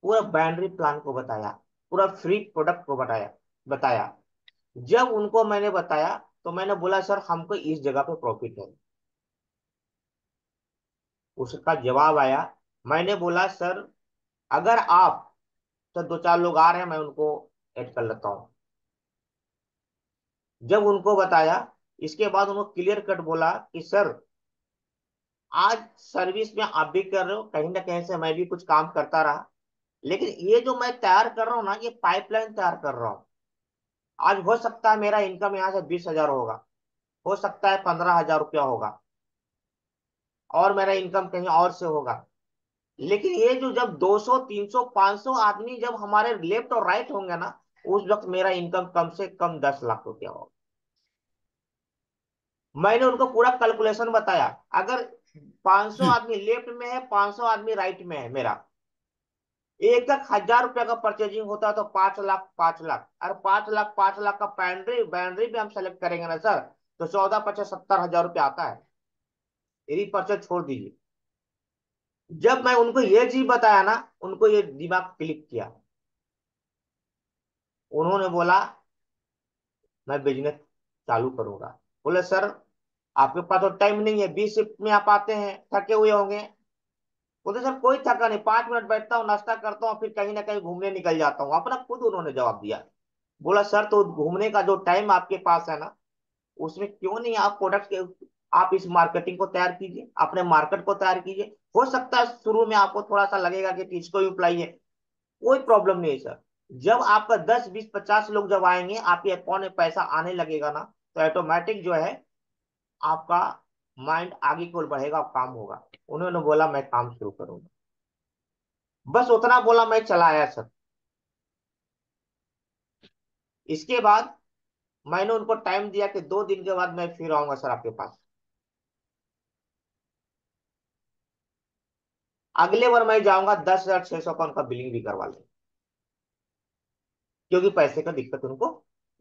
पूरा बाइनरी प्लान को बताया, पूरा फ्री प्रोडक्ट को बताया बताया। जब उनको मैंने बताया तो मैंने बोला, सर हमको इस जगह पे प्रॉफिट है। उसका जवाब आया, मैंने बोला, सर अगर आप, सर 2 4 लोग आ रहे हैं, मैं उनको ऐड कर लेता हूँ। जब उनको बताया, इसके बाद उन्होंने क्लियर कट बोला कि सर आज सर्विस में आप भी कर रहे हो, कहीं ना कहीं से मैं भी कुछ काम करता रहा, लेकिन ये जो मैं तैयार कर रहा हूँ ना, ये पाइपलाइन तैयार कर रहा हूँ। आज हो सकता है मेरा इनकम यहाँ से 20,000 होगा, हो सकता है 15,000 रुपया होगा, और मेरा इनकम कहीं और से होगा। लेकिन ये जो जब 200 300 500 आदमी जब हमारे लेफ्ट और राइट होंगे ना, उस वक्त मेरा इनकम कम से कम 10 लाख रुपया होगा। मैंने उनको पूरा कैलकुलेशन बताया। अगर 500 आदमी लेफ्ट में है, 500 आदमी राइट में है, मेरा एक एक 1,000 रुपया का परचेजिंग होता है, तो 5 लाख 5 लाख, और 5 लाख 5 लाख का बाउंड्री बाउंड्री भी हम सेलेक्ट करेंगे ना सर, तो 14 25 70 हजार रुपया आता है। यदि परचेज छोड़ दीजिए। जब मैं उनको ये चीज बताया ना, उनको ये दिमाग क्लिक किया। उन्होंने बोला, मैं बिजनेस चालू करूंगा। बोले, सर आपके पास तो टाइम नहीं है, 20 शिफ्ट में आप आते हैं, थके हुए होंगे। बोलते, सर कोई थका नहीं, 5 मिनट बैठता हूँ, नाश्ता करता हूँ, फिर कहीं ना कहीं घूमने निकल जाता हूँ। अपना खुद उन्होंने जवाब दिया। बोला, सर तो घूमने का जो टाइम आपके पास है ना, उसमें क्यों नहीं आप प्रोडक्ट के, आप इस मार्केटिंग को तैयार कीजिए, अपने मार्केट को तैयार कीजिए। हो सकता है शुरू में आपको थोड़ा सा लगेगा कि इसको ही अप्लाई है, कोई प्रॉब्लम नहीं है सर। जब आपका 10 20 50 लोग जब आएंगे, आपके अकाउंट में पैसा आने लगेगा ना, तो ऑटोमेटिक जो है आपका माइंड आगे की ओर बढ़ेगा, काम होगा। उन्होंने बोला, मैं काम शुरू करूंगा। बस उतना बोला, मैं चला आया सर। इसके बाद मैंने उनको टाइम दिया कि 2 दिन के बाद मैं फिर आऊंगा सर आपके पास। अगले बार मैं जाऊंगा, 10,600 का उनका बिलिंग भी करवा लेंगे, क्योंकि पैसे का दिक्कत उनको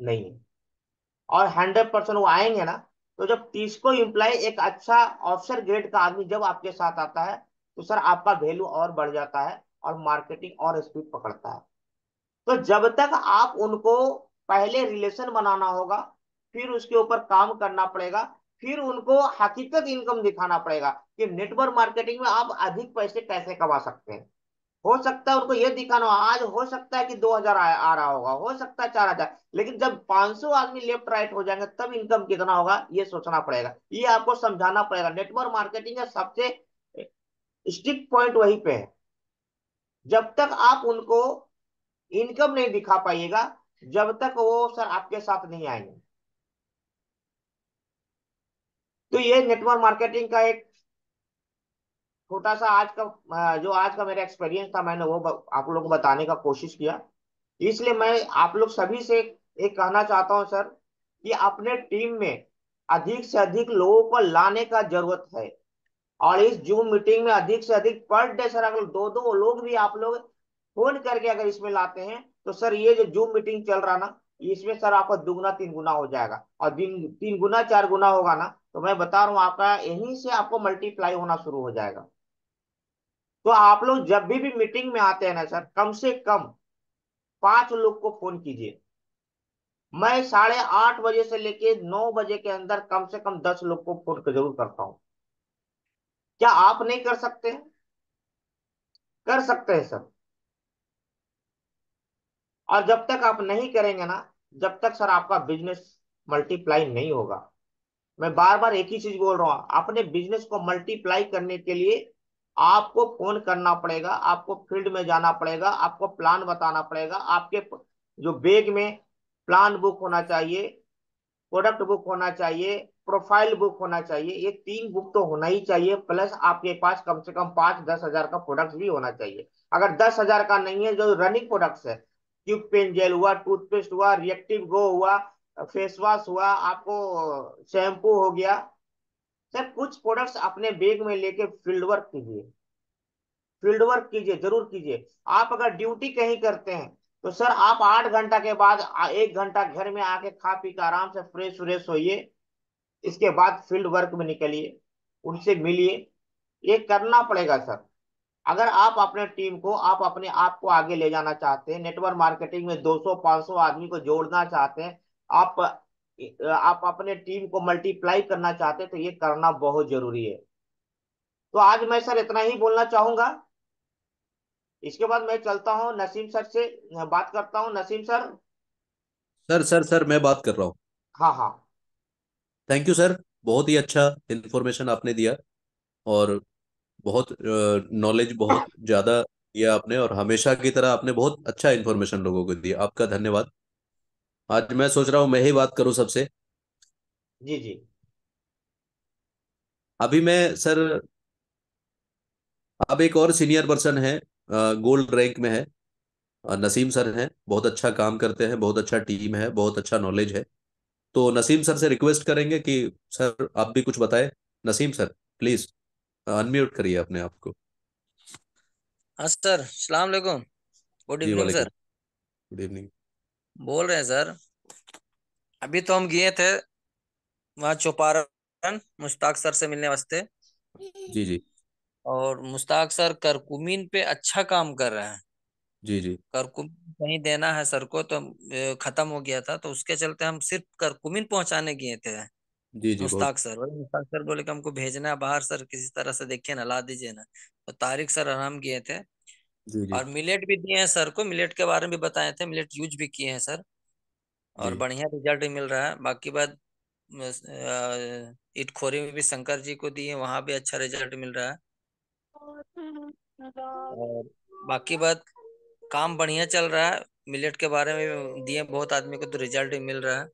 नहीं है। और 100% वो आएंगे ना, तो जब 30 को इम्प्लाई एक अच्छा ऑफिसर ग्रेड का आदमी जब आपके साथ आता है, तो सर आपका वैल्यू और बढ़ जाता है, और मार्केटिंग और स्पीड पकड़ता है। तो जब तक आप उनको पहले रिलेशन बनाना होगा, फिर उसके ऊपर काम करना पड़ेगा, फिर उनको हकीकत इनकम दिखाना पड़ेगा कि नेटवर्क मार्केटिंग में आप अधिक पैसे कैसे कमा सकते हैं। हो सकता है उनको ये दिखाना हो, आज हो सकता है कि 2,000 आ रहा होगा, हो सकता है 4,000, लेकिन जब 500 आदमी लेफ्ट राइट हो जाएंगे तब इनकम कितना होगा ये सोचना पड़ेगा, ये आपको समझाना पड़ेगा। नेटवर्क मार्केटिंग का सबसे स्ट्रिक्ट पॉइंट वहीं पे है। जब तक आप उनको इनकम नहीं दिखा पाइएगा, जब तक वो सर आपके साथ नहीं आएंगे। तो ये नेटवर्क मार्केटिंग का एक छोटा सा आज का जो आज का मेरा एक्सपीरियंस था, मैंने वो आप लोगों को बताने का कोशिश किया। इसलिए मैं आप लोग सभी से एक कहना चाहता हूं सर, कि अपने टीम में अधिक से अधिक लोगों को लाने का जरूरत है। और इस जूम मीटिंग में अधिक से अधिक पर डे सर, अगर 2 2 लोग भी आप लोग फोन करके अगर इसमें लाते हैं, तो सर ये जो जूम मीटिंग चल रहा ना, इसमें सर आपका दुगना 3 गुना हो जाएगा, और दिन 3 गुना 4 गुना होगा ना, तो मैं बता रहा हूँ आपका यहीं से आपको मल्टीप्लाई होना शुरू हो जाएगा। तो आप लोग जब भी मीटिंग में आते हैं ना सर, कम से कम 5 लोग को फोन कीजिए। मैं 8:30 बजे से लेके 9 बजे के अंदर कम से कम 10 लोग को फोन जरूर करता हूँ। क्या आप नहीं कर सकते हैं? कर सकते हैं सर। और जब तक आप नहीं करेंगे ना, जब तक सर आपका बिजनेस मल्टीप्लाई नहीं होगा। मैं बार बार एक ही चीज बोल रहा हूँ, अपने बिजनेस को मल्टीप्लाई करने के लिए आपको फोन करना पड़ेगा, आपको फील्ड में जाना पड़ेगा, आपको प्लान बताना पड़ेगा। आपके जो बैग में प्लान बुक होना चाहिए, प्रोडक्ट बुक होना चाहिए, प्रोफाइल बुक होना चाहिए, ये 3 बुक तो होना ही चाहिए। प्लस आपके पास कम से कम 5 10 हजार का प्रोडक्ट भी होना चाहिए। अगर 10 हजार का नहीं है जो रनिंग प्रोडक्ट्स है, ट्यूब पेन जेल हुआ, टूथपेस्ट हुआ, रिएक्टिव गो हुआ, फेस वॉश हुआ, आपको शैम्पू हो गया। सर कुछ प्रोडक्ट्स अपने बैग में लेके फील्ड वर्क कीजिए, फील्ड वर्क कीजिए, जरूर कीजिए। आप अगर ड्यूटी कहीं करते हैं तो सर आप 8 घंटा के बाद 1 घंटा घर में आके खा पी के आराम से फ्रेश फ्रेश होइए। इसके बाद फील्ड वर्क में निकलिए, उनसे मिलिए। ये करना पड़ेगा सर। अगर आप अपने टीम को, आप अपने आप को आगे ले जाना चाहते हैं, नेटवर्क मार्केटिंग में 200-500 आदमी को जोड़ना चाहते हैं, आप आप अपने टीम को मल्टीप्लाई करना चाहते हैं, तो ये करना बहुत जरूरी है। तो आज मैं सर इतना ही बोलना चाहूंगा। इसके बाद मैं चलता हूँ नसीम सर से, बात करता हूँ। नसीम सर। सर मैं बात कर रहा हूँ। हाँ हाँ। थैंक यू सर, बहुत ही अच्छा इन्फॉर्मेशन आपने दिया। और बहुत नॉलेज बहुत ज़्यादा दिया आपने, और हमेशा की तरह आपने बहुत अच्छा इन्फॉर्मेशन लोगों को दिया। आपका धन्यवाद। आज मैं सोच रहा हूँ मैं ही बात करूँ सबसे। जी जी। अभी मैं सर, अब एक और सीनियर पर्सन है, गोल्ड रैंक में है। नसीम सर हैं, बहुत अच्छा काम करते हैं, बहुत अच्छा टीम है, बहुत अच्छा नॉलेज है। तो नसीम सर से रिक्वेस्ट करेंगे कि सर आप भी कुछ बताएं। नसीम सर, प्लीज अनम्यूट करिए अपने आप को। हाँ सर, अस्सलाम वालेकुम। गुड जी इवनिंग वालेकुम। सर। Good evening. बोल रहे हैं सर, अभी तो हम गए थे वहाँ चौपारण मुश्ताक सर से मिलने वास्ते। जी जी। और मुश्ताक सर करकुमिन पे अच्छा काम कर रहे हैं। जी जी। करकुमिन कहीं देना है सर को, तो खत्म हो गया था, तो उसके चलते हम सिर्फ करकुमिन पहुंचाने गए थे। जी जी बहुत। मुश्ताक सर बोले कि हमको भेजना है बाहर सर, किसी तरह से देखिए ना, ला दीजिए ना। तो तारिक सर और हम गए थे। जी जी। और मिलेट भी दिए हैं सर को, मिलेट के बारे में भी बताए थे, मिलेट यूज भी किए हैं सर। और जी बढ़िया रिजल्ट भी मिल रहा है। बाकी बात इटखोरी में भी शंकर जी को दिए, वहां भी अच्छा रिजल्ट मिल रहा है। और बाकी बात, काम बढ़िया चल रहा है। मिलेट के बारे में दिए बहुत आदमी को, तो रिजल्ट भी मिल रहा है।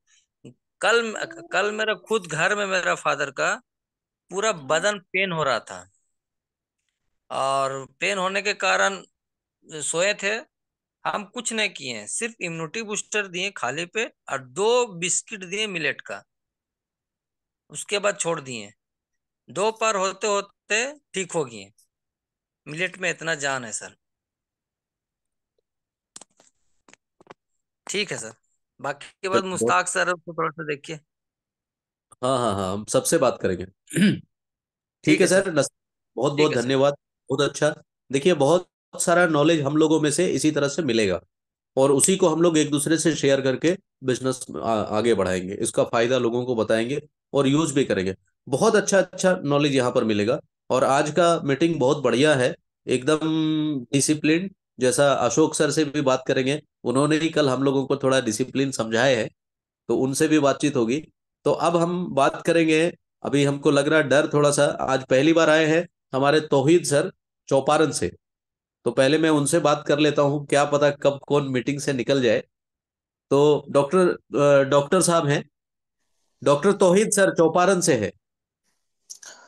कल कल मेरा खुद घर में मेरा फादर का पूरा बदन पेन हो रहा था। और पेन होने के कारण सोए थे। हम कुछ नहीं किए हैं, सिर्फ इम्यूनिटी बूस्टर दिए खाली पे, और 2 बिस्किट दिए मिलेट का। उसके बाद छोड़ दिए। दोपहर होते होते ठीक हो गए। मिलेट में इतना जान है सर। ठीक है सर। बाकी के सर बाद बहुत। मुश्ताक सर को थोड़ा सा देखिए। हाँ हाँ हाँ, हम सबसे बात करेंगे। ठीक ठीक है है सर। सर, बहुत बहुत ठीक है सर। धन्यवाद। बहुत अच्छा। देखिए, बहुत सारा नॉलेज हम लोगों में से इसी तरह से मिलेगा, और उसी को हम लोग एक दूसरे से शेयर करके बिजनेस आगे बढ़ाएंगे, इसका फायदा लोगों को बताएंगे और यूज भी करेंगे। बहुत अच्छा अच्छा नॉलेज यहाँ पर मिलेगा। और आज का मीटिंग बहुत बढ़िया है, एकदम डिसिप्लिन। जैसा अशोक सर से भी बात करेंगे, उन्होंने ही कल हम लोगों को थोड़ा डिसिप्लिन समझाए है, तो उनसे भी बातचीत होगी। तो अब हम बात करेंगे। अभी हमको लग रहा है डर थोड़ा सा, आज पहली बार आए हैं हमारे तौहीद सर चौपारण से। तो पहले मैं उनसे बात कर लेता हूँ, क्या पता कब कौन मीटिंग से निकल जाए। तो डॉक्टर साहब हैं, डॉक्टर तौहीद सर चौपारण से है।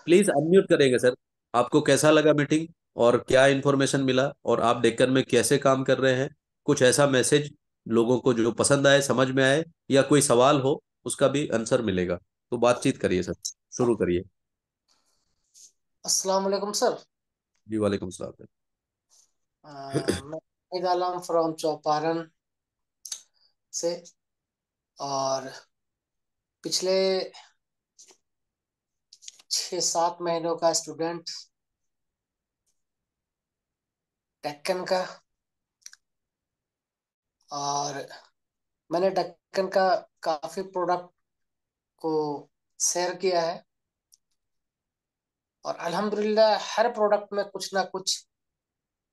प्लीज अनम्यूट करेंगे सर। आपको कैसा लगा मीटिंग, और क्या इन्फॉर्मेशन मिला, और आप डेक्कन में कैसे काम कर रहे हैं? कुछ ऐसा मैसेज लोगों को जो पसंद आए, समझ में आए, या कोई सवाल हो उसका भी आंसर मिलेगा। तो बातचीत करिए सर, शुरू करिए। अस्सलाम वालेकुम सर। जी वालेकुम सलाम। मैं हामिद आलम फ्रॉम चौपारण से। और पिछले 6-7 महीनों का स्टूडेंट डेक्कन का। और मैंने डेक्कन का काफी प्रोडक्ट को शेयर किया है। और अल्हम्दुलिल्लाह हर प्रोडक्ट में कुछ ना कुछ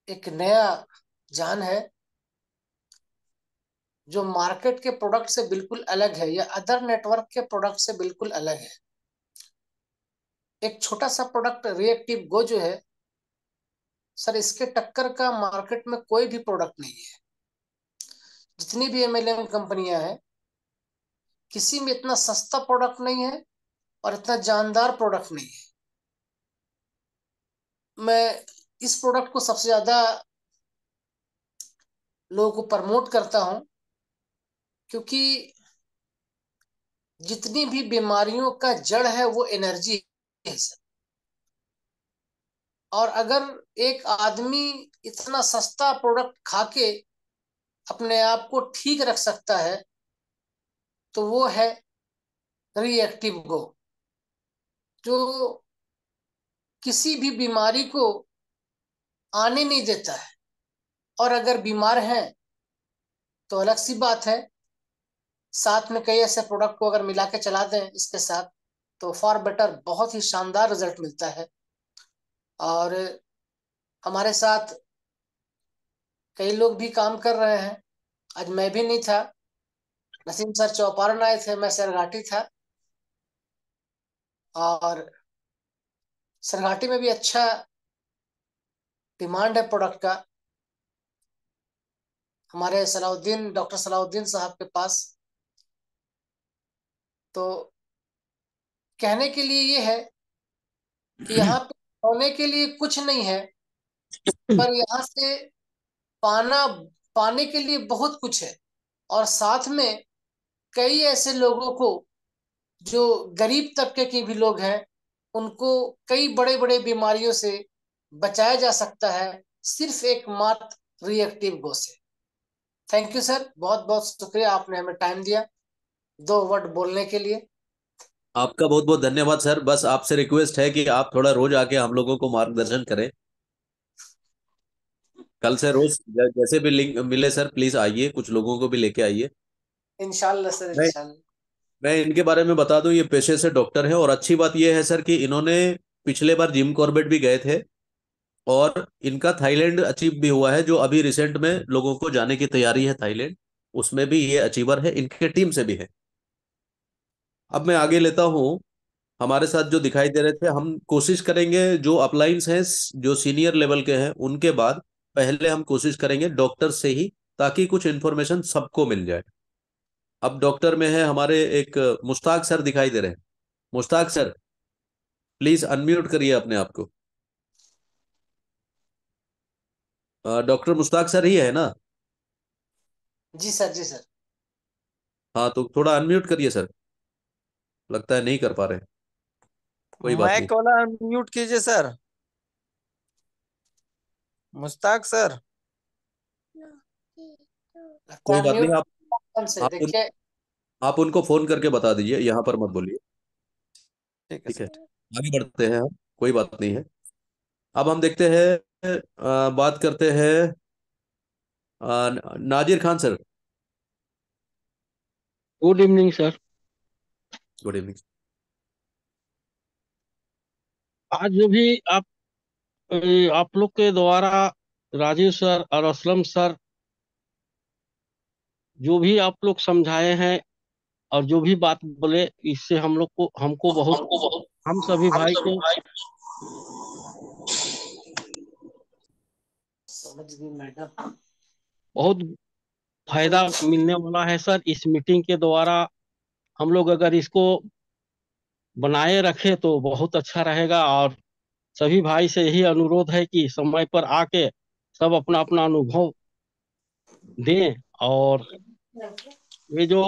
एक नया जान है, जो मार्केट के प्रोडक्ट से बिल्कुल अलग है, या अदर नेटवर्क के प्रोडक्ट से बिल्कुल अलग है। एक छोटा सा प्रोडक्ट रिएक्टिव गो जो है सर, इसके टक्कर का मार्केट में कोई भी प्रोडक्ट नहीं है। जितनी भी एमएलएम कंपनियां हैं, किसी में इतना सस्ता प्रोडक्ट नहीं है और इतना जानदार प्रोडक्ट नहीं है। मैं इस प्रोडक्ट को सबसे ज्यादा लोगों को प्रमोट करता हूं, क्योंकि जितनी भी बीमारियों का जड़ है वो एनर्जी है सर। और अगर एक आदमी इतना सस्ता प्रोडक्ट खा के अपने आप को ठीक रख सकता है, तो वो है रिएक्टिव गो, जो किसी भी बीमारी को आने नहीं देता है। और अगर बीमार हैं तो अलग सी बात है, साथ में कई ऐसे प्रोडक्ट को अगर मिला के चला दें इसके साथ, तो फॉर बेटर बहुत ही शानदार रिजल्ट मिलता है। और हमारे साथ कई लोग भी काम कर रहे हैं। आज मैं भी नहीं था, नसीम सर चौपारण आए थे, मैं सरघाटी था। और सरघाटी में भी अच्छा डिमांड है प्रोडक्ट का, हमारे सलाउद्दीन, डॉक्टर सलाउद्दीन साहब के पास। तो कहने के लिए ये है कि यहाँ पे होने के लिए कुछ नहीं है, पर यहाँ से पाना पाने के लिए बहुत कुछ है। और साथ में कई ऐसे लोगों को जो गरीब तबके के भी लोग हैं, उनको कई बड़े बड़े बीमारियों से बचाया जा सकता है सिर्फ एक मात्र रिएक्टिव गो से। थैंक यू सर, बहुत बहुत शुक्रिया, आपने हमें टाइम दिया 2 वर्ड बोलने के लिए। आपका बहुत बहुत धन्यवाद सर। बस आपसे रिक्वेस्ट है कि आप थोड़ा रोज आके हम लोगों को मार्गदर्शन करें। कल से रोज जैसे भी लिंक मिले सर, प्लीज आइए, कुछ लोगों को भी लेके आइए। इंशाल्लाह सर, मैं इंशाल्लाह। मैं इनके बारे में बता दूं, ये पेशे से डॉक्टर हैं, और अच्छी बात ये है सर कि इन्होंने पिछले बार जिम कॉर्बेट भी गए थे, और इनका थाईलैंड अचीव भी हुआ है, जो अभी रिसेंट में लोगों को जाने की तैयारी है थाईलैंड, उसमें भी ये अचीवर है, इनके टीम से भी है। अब मैं आगे लेता हूँ। हमारे साथ जो दिखाई दे रहे थे, हम कोशिश करेंगे जो अपलाइंस हैं, जो सीनियर लेवल के हैं, उनके बाद पहले हम कोशिश करेंगे डॉक्टर से ही, ताकि कुछ इन्फॉर्मेशन सबको मिल जाए। अब डॉक्टर में है हमारे एक मुश्ताक सर दिखाई दे रहे हैं। मुश्ताक सर, प्लीज अनम्यूट करिए अपने आप को। डॉक्टर मुश्ताक सर ही है ना? जी सर, जी सर। हाँ, तो थोड़ा अनम्यूट करिए सर। लगता है नहीं कर पा रहे हैं। कोई बात नहीं। माइक वाला म्यूट कीजिए सर। मुश्ताक सर। लगता कोई है बात नहीं। म्यूट आप से आप, उन, देखिए। आप उनको फोन करके बता दीजिए, यहाँ पर मत बोलिए। ठीक है ठीक है, सर। आगे बढ़ते हैं हम। कोई बात नहीं है। अब हम देखते हैं, बात करते हैं Nazir Khan sir. Good evening sir. Good evening. आज जो भी आप लोग के द्वारा राजीव सर और असलम सर जो भी आप लोग समझाए हैं और जो भी बात बोले, इससे हम लोग को हमको बहुत, हमको बहुत, हम सभी हम भाई सभी को भाई। समझ गई मैडम। बहुत फायदा मिलने वाला है सर इस मीटिंग के द्वारा। हम लोग अगर इसको बनाए रखे तो बहुत अच्छा रहेगा। और सभी भाई से यही अनुरोध है कि समय पर आके सब अपना अपना अनुभव दें। और ये जो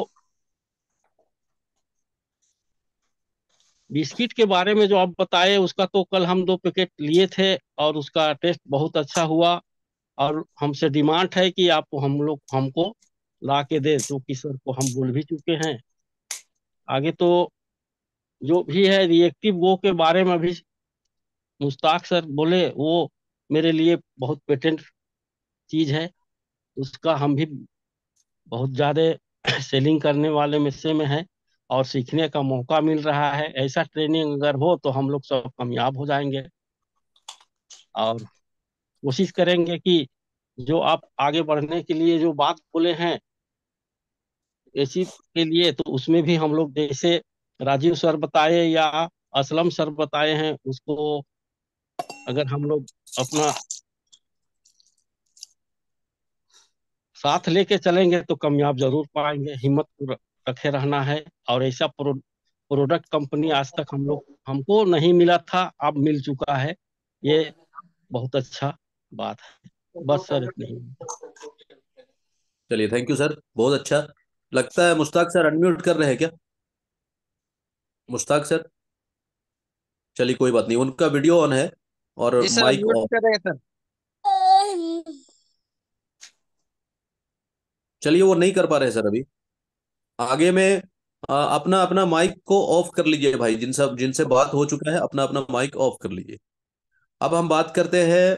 बिस्किट के बारे में जो आप बताए, उसका तो कल हम 2 पैकेट लिए थे और उसका टेस्ट बहुत अच्छा हुआ। और हमसे डिमांड है कि आप हम लोग हमको ला के दे, जो कि सर को हम बोल भी चुके हैं। आगे तो जो भी है रिएक्टिव वो के बारे में भी मुश्ताक सर बोले, वो मेरे लिए बहुत पेटेंट चीज है। उसका हम भी बहुत ज्यादा सेलिंग करने वाले में से में है, और सीखने का मौका मिल रहा है। ऐसा ट्रेनिंग अगर हो तो हम लोग सब कामयाब हो जाएंगे। और कोशिश करेंगे कि जो आप आगे बढ़ने के लिए जो बात बोले हैं इसी के लिए, तो उसमें भी हम लोग जैसे राजीव सर बताए या असलम सर बताए हैं, उसको अगर हम लोग अपना साथ लेके चलेंगे तो कामयाब जरूर पाएंगे। हिम्मत रखे रहना है। और ऐसा प्रोडक्ट कंपनी आज तक हम लोग हमको नहीं मिला था, अब मिल चुका है। ये बहुत अच्छा बात है। बस सर इतना ही। चलिए, थैंक यू सर, बहुत अच्छा। लगता है मुश्ताक सर अनम्यूट कर रहे हैं क्या? मुश्ताक सर, चलिए कोई बात नहीं, उनका वीडियो ऑन है और जी सर, माइक म्यूट ऑफ। कर रहे हैं सर। चलिए, वो नहीं कर पा रहे सर अभी। आगे में अपना अपना माइक को ऑफ कर लीजिए भाई, जिनसे जिनसे बात हो चुका है अपना अपना माइक ऑफ कर लीजिए। अब हम बात करते हैं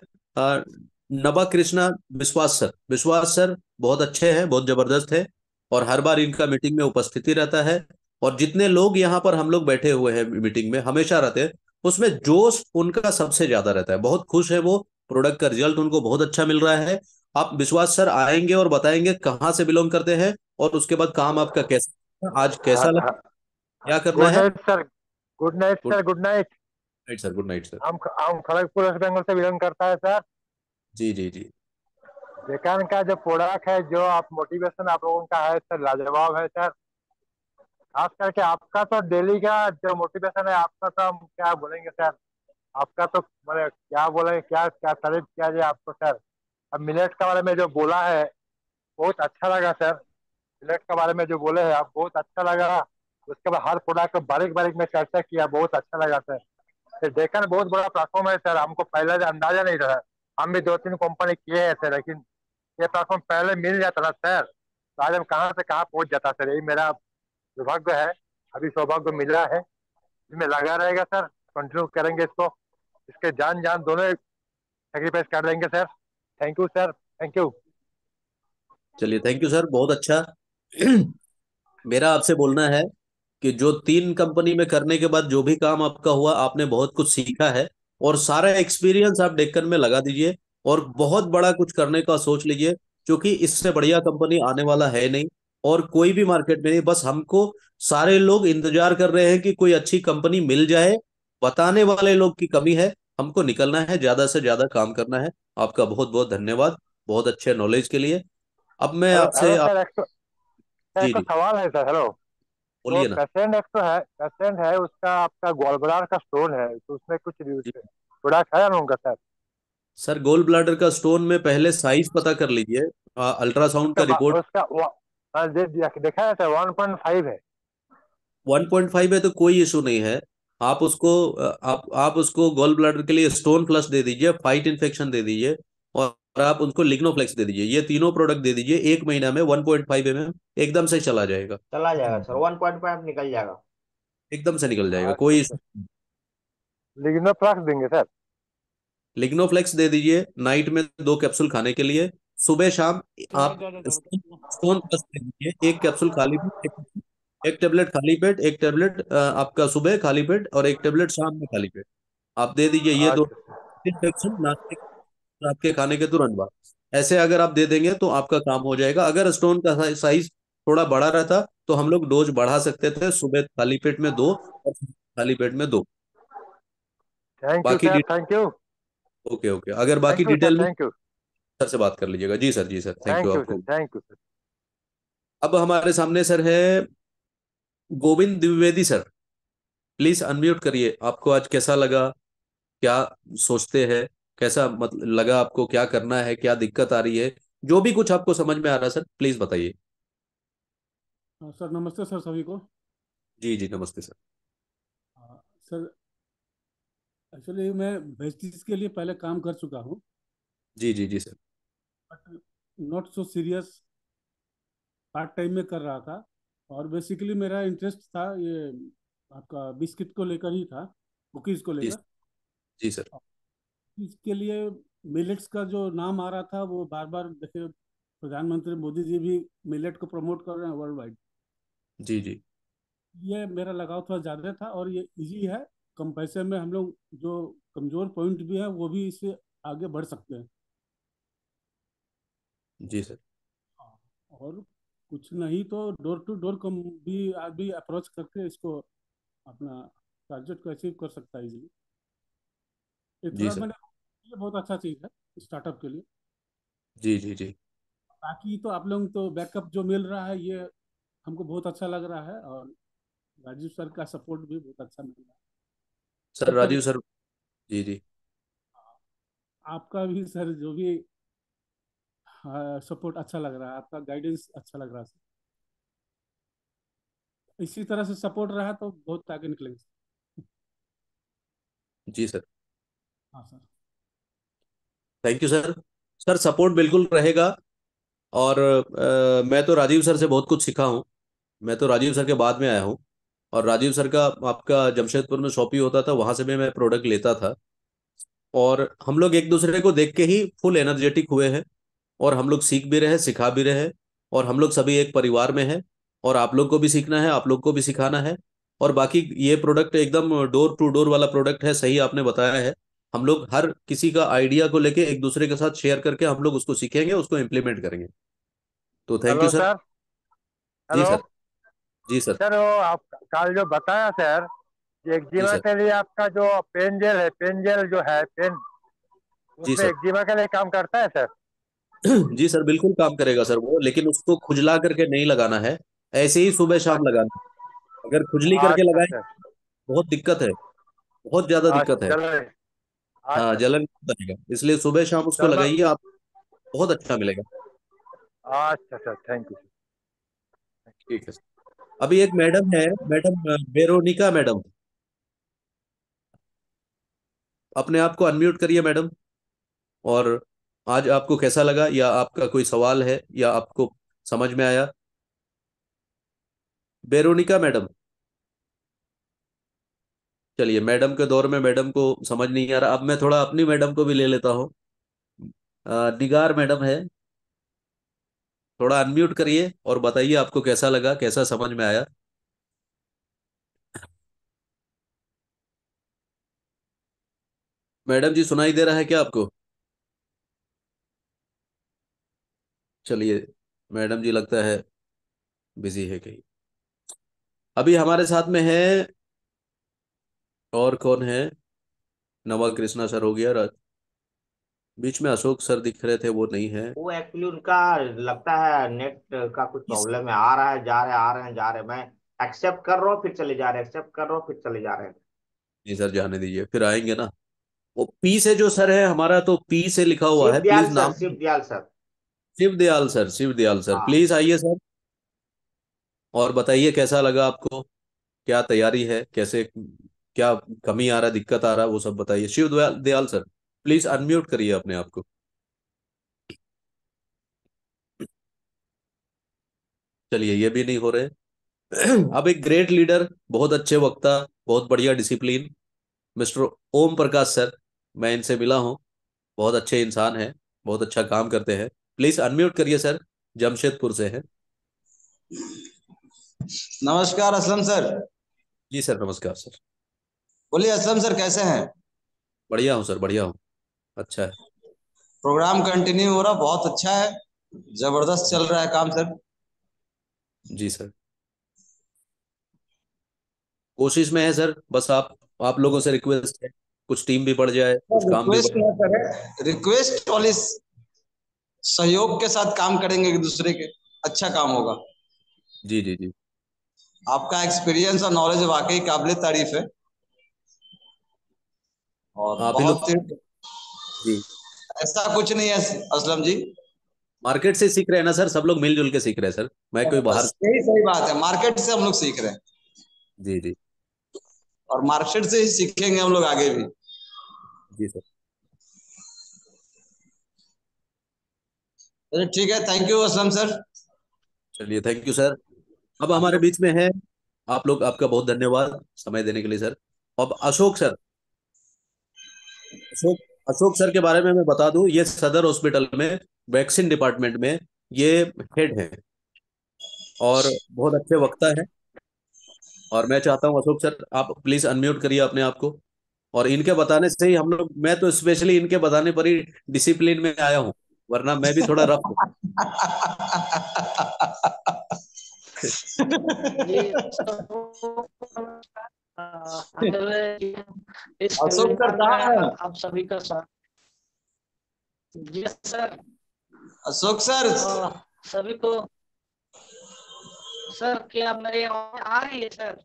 नबा कृष्णा विश्वास सर। विश्वास सर बहुत अच्छे हैं, बहुत जबरदस्त है, और हर बार इनका मीटिंग में उपस्थिति रहता है। और जितने लोग यहाँ पर हम लोग बैठे हुए हैं मीटिंग में हमेशा रहते हैं, उसमें जोश उनका सबसे ज्यादा रहता है। बहुत खुश है वो, प्रोडक्ट का रिजल्ट उनको बहुत अच्छा मिल रहा है। आप विश्वास सर आएंगे और बताएंगे कहाँ से बिलोंग करते हैं, और उसके बाद काम आपका कैसा, आज हाँ कैसा लगा, हाँ। क्या करना गुड है। Night sir. Good night good sir, good night. Night sir, good night sir. हम खड़गपुर वेस्ट बंगाल से बिलोंग करता है सर। जी जी जी। जेकान का जो प्रोडक्ट है, जो आप मोटिवेशन आप लोगों का है सर, लाजवाब है सर। खास करके आपका तो डेली का जो मोटिवेशन है आपका, तो हम क्या बोलेंगे सर। आपका तो मतलब क्या बोलेंगे, क्या क्या तारीफ किया जाए आपको सर। अब मिलेट के बारे में जो बोला है बहुत अच्छा लगा सर। मिलेट के बारे में जो बोले हैं आप बहुत अच्छा लगा। उसके बाद हर प्रोडक्ट को बारीक बारीक में चर्चा किया, बहुत अच्छा लगा सर। फिर देखा ना, बहुत बड़ा प्लेटफॉर्म है सर, हमको पहले से अंदाजा नहीं था। हम भी दो तीन कंपनी किए हैं सर, लेकिन ये प्लेटफॉर्म पहले मिल जाता था सर तो आज हम कहाँ से कहाँ पहुंच जाता सर। यही मेरा सौभाग्य है, अभी सौभाग्य मिला है। इसमें लगा रहेगा सर, कंटिन्यू करेंगे इसको। इसके जान जान दोनों सेक्रीफाइस कर देंगे sir. Thank you sir, thank you. चलिए, थैंक यू सर, बहुत अच्छा। मेरा आपसे बोलना है कि जो 3 कंपनी में करने के बाद जो भी काम आपका हुआ, आपने बहुत कुछ सीखा है, और सारा एक्सपीरियंस आप डेक्कन में लगा दीजिए, और बहुत बड़ा कुछ करने का सोच लीजिए, क्योंकि इससे बढ़िया कंपनी आने वाला है नहीं, और कोई भी मार्केट में नहीं। बस हमको सारे लोग इंतजार कर रहे हैं कि कोई अच्छी कंपनी मिल जाए, बताने वाले लोग की कमी है। हमको निकलना है, ज्यादा से ज्यादा काम करना है। आपका बहुत बहुत धन्यवाद, बहुत अच्छे नॉलेज के लिए। अब मैं हेलो आपसे हेलो सर, जी एक तो जी, सवाल है सर। हेलो। तो बोलिए ना। पेशेंट एक तो है, पेशेंट है उसका, आपका गॉलब्लाडर का स्टोन है, तो उसमें कुछ जी प्रोडक्ट है ना उनका सर? सर, गोल ब्लाडर का स्टोन में पहले साइज पता कर लीजिए, अल्ट्रासाउंड का रिपोर्ट। उसका हाँ, देखा है सर, 1.5 है। 1.5 है तो कोई इशू नहीं है। आप उसको आप उसको गोल ब्लाडर के लिए स्टोन प्लस दे दीजिए, फाइट इन्फेक्शन दे दीजिए, और आप उनको लिग्नोफ्लेक्स दे दीजिए। ये तीनों प्रोडक्ट दे दीजिए, 1 महीना में 1.5 mm एकदम से चला जाएगा। चला जाएगा सर, 1.5 निकल जाएगा। एकदम से निकल जाएगा, अच्छा कोई अच्छा। इशू। लिग्नोफ्लक्स देंगे सर? लिग्नोफ्लेक्स दे दीजिए, नाइट में 2 कैप्सूल खाने के लिए, सुबह शाम। थोड़ा आप ज्यादा दर्द स्टोन है। स्टोन प्लस दे दीजिए, 1 कैप्सूल खाली पेट, एक टेबलेट खाली पेट, एक टेबलेट आपका सुबह खाली पेट, और एक टेबलेट शाम में खाली पेट। आप दे दीजिए ये दो अच्छा इंजेक्शन, नाश्ते रात के खाने के तुरंत बाद। ऐसे अगर आप दे देंगे तो आपका काम हो जाएगा। अगर स्टोन का साइज थोड़ा बड़ा रहता तो हम लोग डोज बढ़ा सकते थे, सुबह खाली पेट में 2 और खाली पेट में 2। थैंक यू बाकी sir, thank you. Okay okay, अगर बाकी थैंक यू सर, डिटेल में थैंक यू। सर से बात कर लीजिएगा। जी सर, जी sir, thank you thank you sir, आपको। Thank you sir. अब हमारे सामने सर है Govind Dwivedi sir. Please unmute करिए। आपको आज कैसा लगा, क्या सोचते हैं, कैसा मतलब लगा आपको, क्या करना है, क्या दिक्कत आ रही है, जो भी कुछ आपको समझ में आ रहा है सर, प्लीज बताइए। सर नमस्ते सर सभी को। जी जी, नमस्ते सर। सर एक्चुअली मैं वेस्टीज के लिए पहले काम कर चुका हूँ, जी जी जी sir. But not so serious, part time में कर रहा था। और बेसिकली मेरा इंटरेस्ट था ये आपका बिस्किट को लेकर ही था, कुकीज़ को जी लेकर। जी सर। इसके लिए मिलेट्स का जो नाम आ रहा था वो बार बार देखिए, प्रधानमंत्री मोदी जी भी मिलेट को प्रमोट कर रहे हैं वर्ल्ड वाइड। जी जी ये मेरा लगाव थोड़ा ज़्यादा था, और ये इजी है, कम पैसे में हम लोग जो कमज़ोर पॉइंट भी है वो भी इससे आगे बढ़ सकते हैं। जी सर। और कुछ नहीं तो डोर टू डोर कम भी आदमी अप्रोच करके इसको अपना टारगेट को अचीव कर सकता है इजीली। ये जी थोड़ा सर। मैंने, ये बहुत अच्छा चीज़ है स्टार्टअप के लिए। जी जी जी। बाकी तो आप लोग तो बैकअप जो मिल रहा है ये हमको बहुत अच्छा लग रहा है, और राजीव सर का सपोर्ट भी बहुत अच्छा मिल रहा सर है। कभी राजीव सर। जी जी। आपका भी सर जो भी सपोर्ट अच्छा लग रहा है, आपका गाइडेंस अच्छा लग रहा है सर। इसी तरह से सपोर्ट रहा तो बहुत आगे निकलेंगे। जी सर, हाँ sir. Thank you sir. Sir support बिल्कुल रहेगा। और मैं तो राजीव सर से बहुत कुछ सीखा हूँ। मैं तो राजीव सर के बाद में आया हूँ। और राजीव सर का आपका जमशेदपुर में शॉपी होता था, वहां से भी मैं प्रोडक्ट लेता था। और हम लोग एक दूसरे को देख के ही फुल एनर्जेटिक हुए हैं। और हम लोग सीख भी रहे हैं, सिखा भी रहे हैं। और हम लोग सभी एक परिवार में हैं। और आप लोग को भी सीखना है, आप लोग को भी सिखाना है। और बाकी ये प्रोडक्ट एकदम डोर टू डोर वाला प्रोडक्ट है, सही आपने बताया है। हम लोग हर किसी का आइडिया को लेके एक दूसरे के साथ शेयर करके हम लोग उसको सीखेंगे, उसको इम्प्लीमेंट करेंगे। तो thank you hello sir. Sir. जी हेलो सर। जी सर। सर, वो आप कल जो बताया सर, कि जी एक्जिमा सर। के लिए आपका जो पेन जेल है, पेन जेल जो है पेन, जी उसमें सर। एक्जिमा के लिए काम करता है सर? जी सर, बिल्कुल काम करेगा सर वो, लेकिन उसको खुजला करके नहीं लगाना है। ऐसे ही सुबह शाम अच्छा लगाना है। अगर खुजली करके अच्छा लगाए सर। बहुत दिक्कत है। बहुत ज्यादा अच्छा दिक्कत है। चलो। हाँ, अच्छा जलन बनेगा, इसलिए सुबह शाम उसको चलो। लगाइए आप। बहुत अच्छा मिलेगा। अच्छा सर, थैंक यू। ठीक है सर। अभी एक मैडम है, मैडम वेरोनिका मैडम। अपने आप को अनम्यूट करिए मैडम। और आज आपको कैसा लगा, या आपका कोई सवाल है, या आपको समझ में आया? Veronica madam. चलिए, मैडम के दौर में मैडम को समझ नहीं आ रहा, अब मैं थोड़ा अपनी मैडम को भी ले लेता हूँ। निगार मैडम है। थोड़ा अनम्यूट करिए और बताइए आपको कैसा लगा, कैसा समझ में आया। मैडम जी, सुनाई दे रहा है क्या आपको? चलिए, मैडम जी लगता है बिजी है कहीं। अभी हमारे साथ में है, और कौन है? नवा कृष्णा सर हो गया, बीच में अशोक सर दिख रहे थे, वो नहीं है। वो एक्चुअली उनका लगता है नेट का कुछ प्रॉब्लम है, आ रहा है जा रहे, आ रहे हैं जा रहे, मैं एक्सेप्ट कर रहा हूँ फिर चले जा रहे, एक्सेप्ट कर रहा हूँ फिर चले जा रहे हैं। जी सर, जाने दीजिए, फिर आएंगे ना। वो पी से जो सर है हमारा, तो पी से लिखा हुआ शिव है, दयाल प्लीज सर, नाम। Shiv Dayal sir. Shiv Dayal sir, Shiv Dayal sir, हाँ। प्लीज आइए सर। और बताइए कैसा लगा आपको, क्या तैयारी है, कैसे, क्या कमी आ रहा, दिक्कत आ रहा, वो सब बताइए। Shiv Dayal Dayal sir, please unmute करिए अपने आप को। चलिए, ये भी नहीं हो रहे। अब एक ग्रेट लीडर, बहुत अच्छे वक्ता, बहुत बढ़िया discipline, mister Om Prakash sir. मैं इनसे मिला हूँ। बहुत अच्छे इंसान हैं। बहुत अच्छा काम करते हैं। प्लीज अनम्यूट करिए सर। जमशेदपुर से हैं। नमस्कार असलम सर। जी सर, नमस्कार सर। बोलिए असलम सर, कैसे हैं? बढ़िया हूँ सर, बढ़िया हूँ। अच्छा है। प्रोग्राम कंटिन्यू हो रहा, बहुत अच्छा है। जबरदस्त चल रहा है काम सर। जी सर, कोशिश में है सर, बस आप लोगों से रिक्वेस्ट है, कुछ टीम भी बढ़ जाए, कुछ काम भी बढ़ रिक्वेस्ट ना करें, रिक्वेस्ट वाली सहयोग के साथ काम करेंगे एक दूसरे के, अच्छा काम होगा। जी जी जी। आपका एक्सपीरियंस और नॉलेज वाकई काबिल तारीफ है। और आप ही लोग। बहुत जी। ऐसा कुछ नहीं है असलम जी। मार्केट से सीख रहे हैं ना सर, सब लोग मिलजुल के सीख रहे हैं सर, मैं कोई बाहर बस यही सही बात है, मार्केट से हम लोग सीख रहे हैं। जी जी। और मार्केट से ही सीखेंगे हम लोग आगे भी। जी सर। चलिए ठीक है, थैंक यू असलम सर। चलिए, थैंक यू सर। अब आप हमारे लोग बीच में है, आप लोग, आपका बहुत धन्यवाद समय देने के लिए सर। अब अशोक सर। अशोक अशोक सर के बारे में मैं बता दूं, ये सदर हॉस्पिटल में वैक्सीन डिपार्टमेंट में ये हेड है। और बहुत अच्छे वक्ता है। और मैं चाहता हूं अशोक सर, आप प्लीज अनम्यूट करिए अपने आप को। और इनके बताने से ही हम लोग, मैं तो स्पेशली इनके बताने पर ही डिसिप्लिन में आया हूँ, वरना मैं भी थोड़ा रफ हूँ। जी तो इस अशोक सर वेबिनार में कहाँ है? आप सभी का स्वागत। जी सर। अशोक सर। सभी को सर, क्या मेरे आवाज आ रही है सर?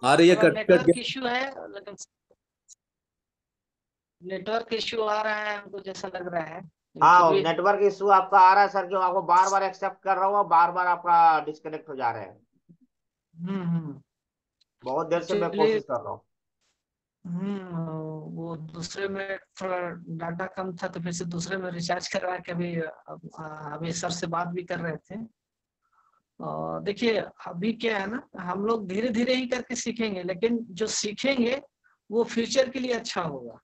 आ रही है, थोड़ा कट कट नेटवर्क के। इश्यू है, लेकिन नेटवर्क इश्यू आ रहा है हमको, जैसा लग रहा है। हाँ, कभी नेटवर्क इशू आपका आ रहा है सर, जो आपको बार बार एक्सेप्ट कर रहा हूँ, बार बार आपका डिस्कनेक्ट हो जा रहे हैं। हम्म। बहुत देर से मैं एक्चुअली कोशिश कर रहा हूँ। वो दूसरे में थोड़ा डाटा कम था तो फिर से दूसरे में रिचार्ज करवा के अभी अभी सर से बात भी कर रहे थे। देखिए अभी क्या है ना, हम लोग धीरे धीरे ही करके सीखेंगे, लेकिन जो सीखेंगे वो फ्यूचर के लिए अच्छा होगा।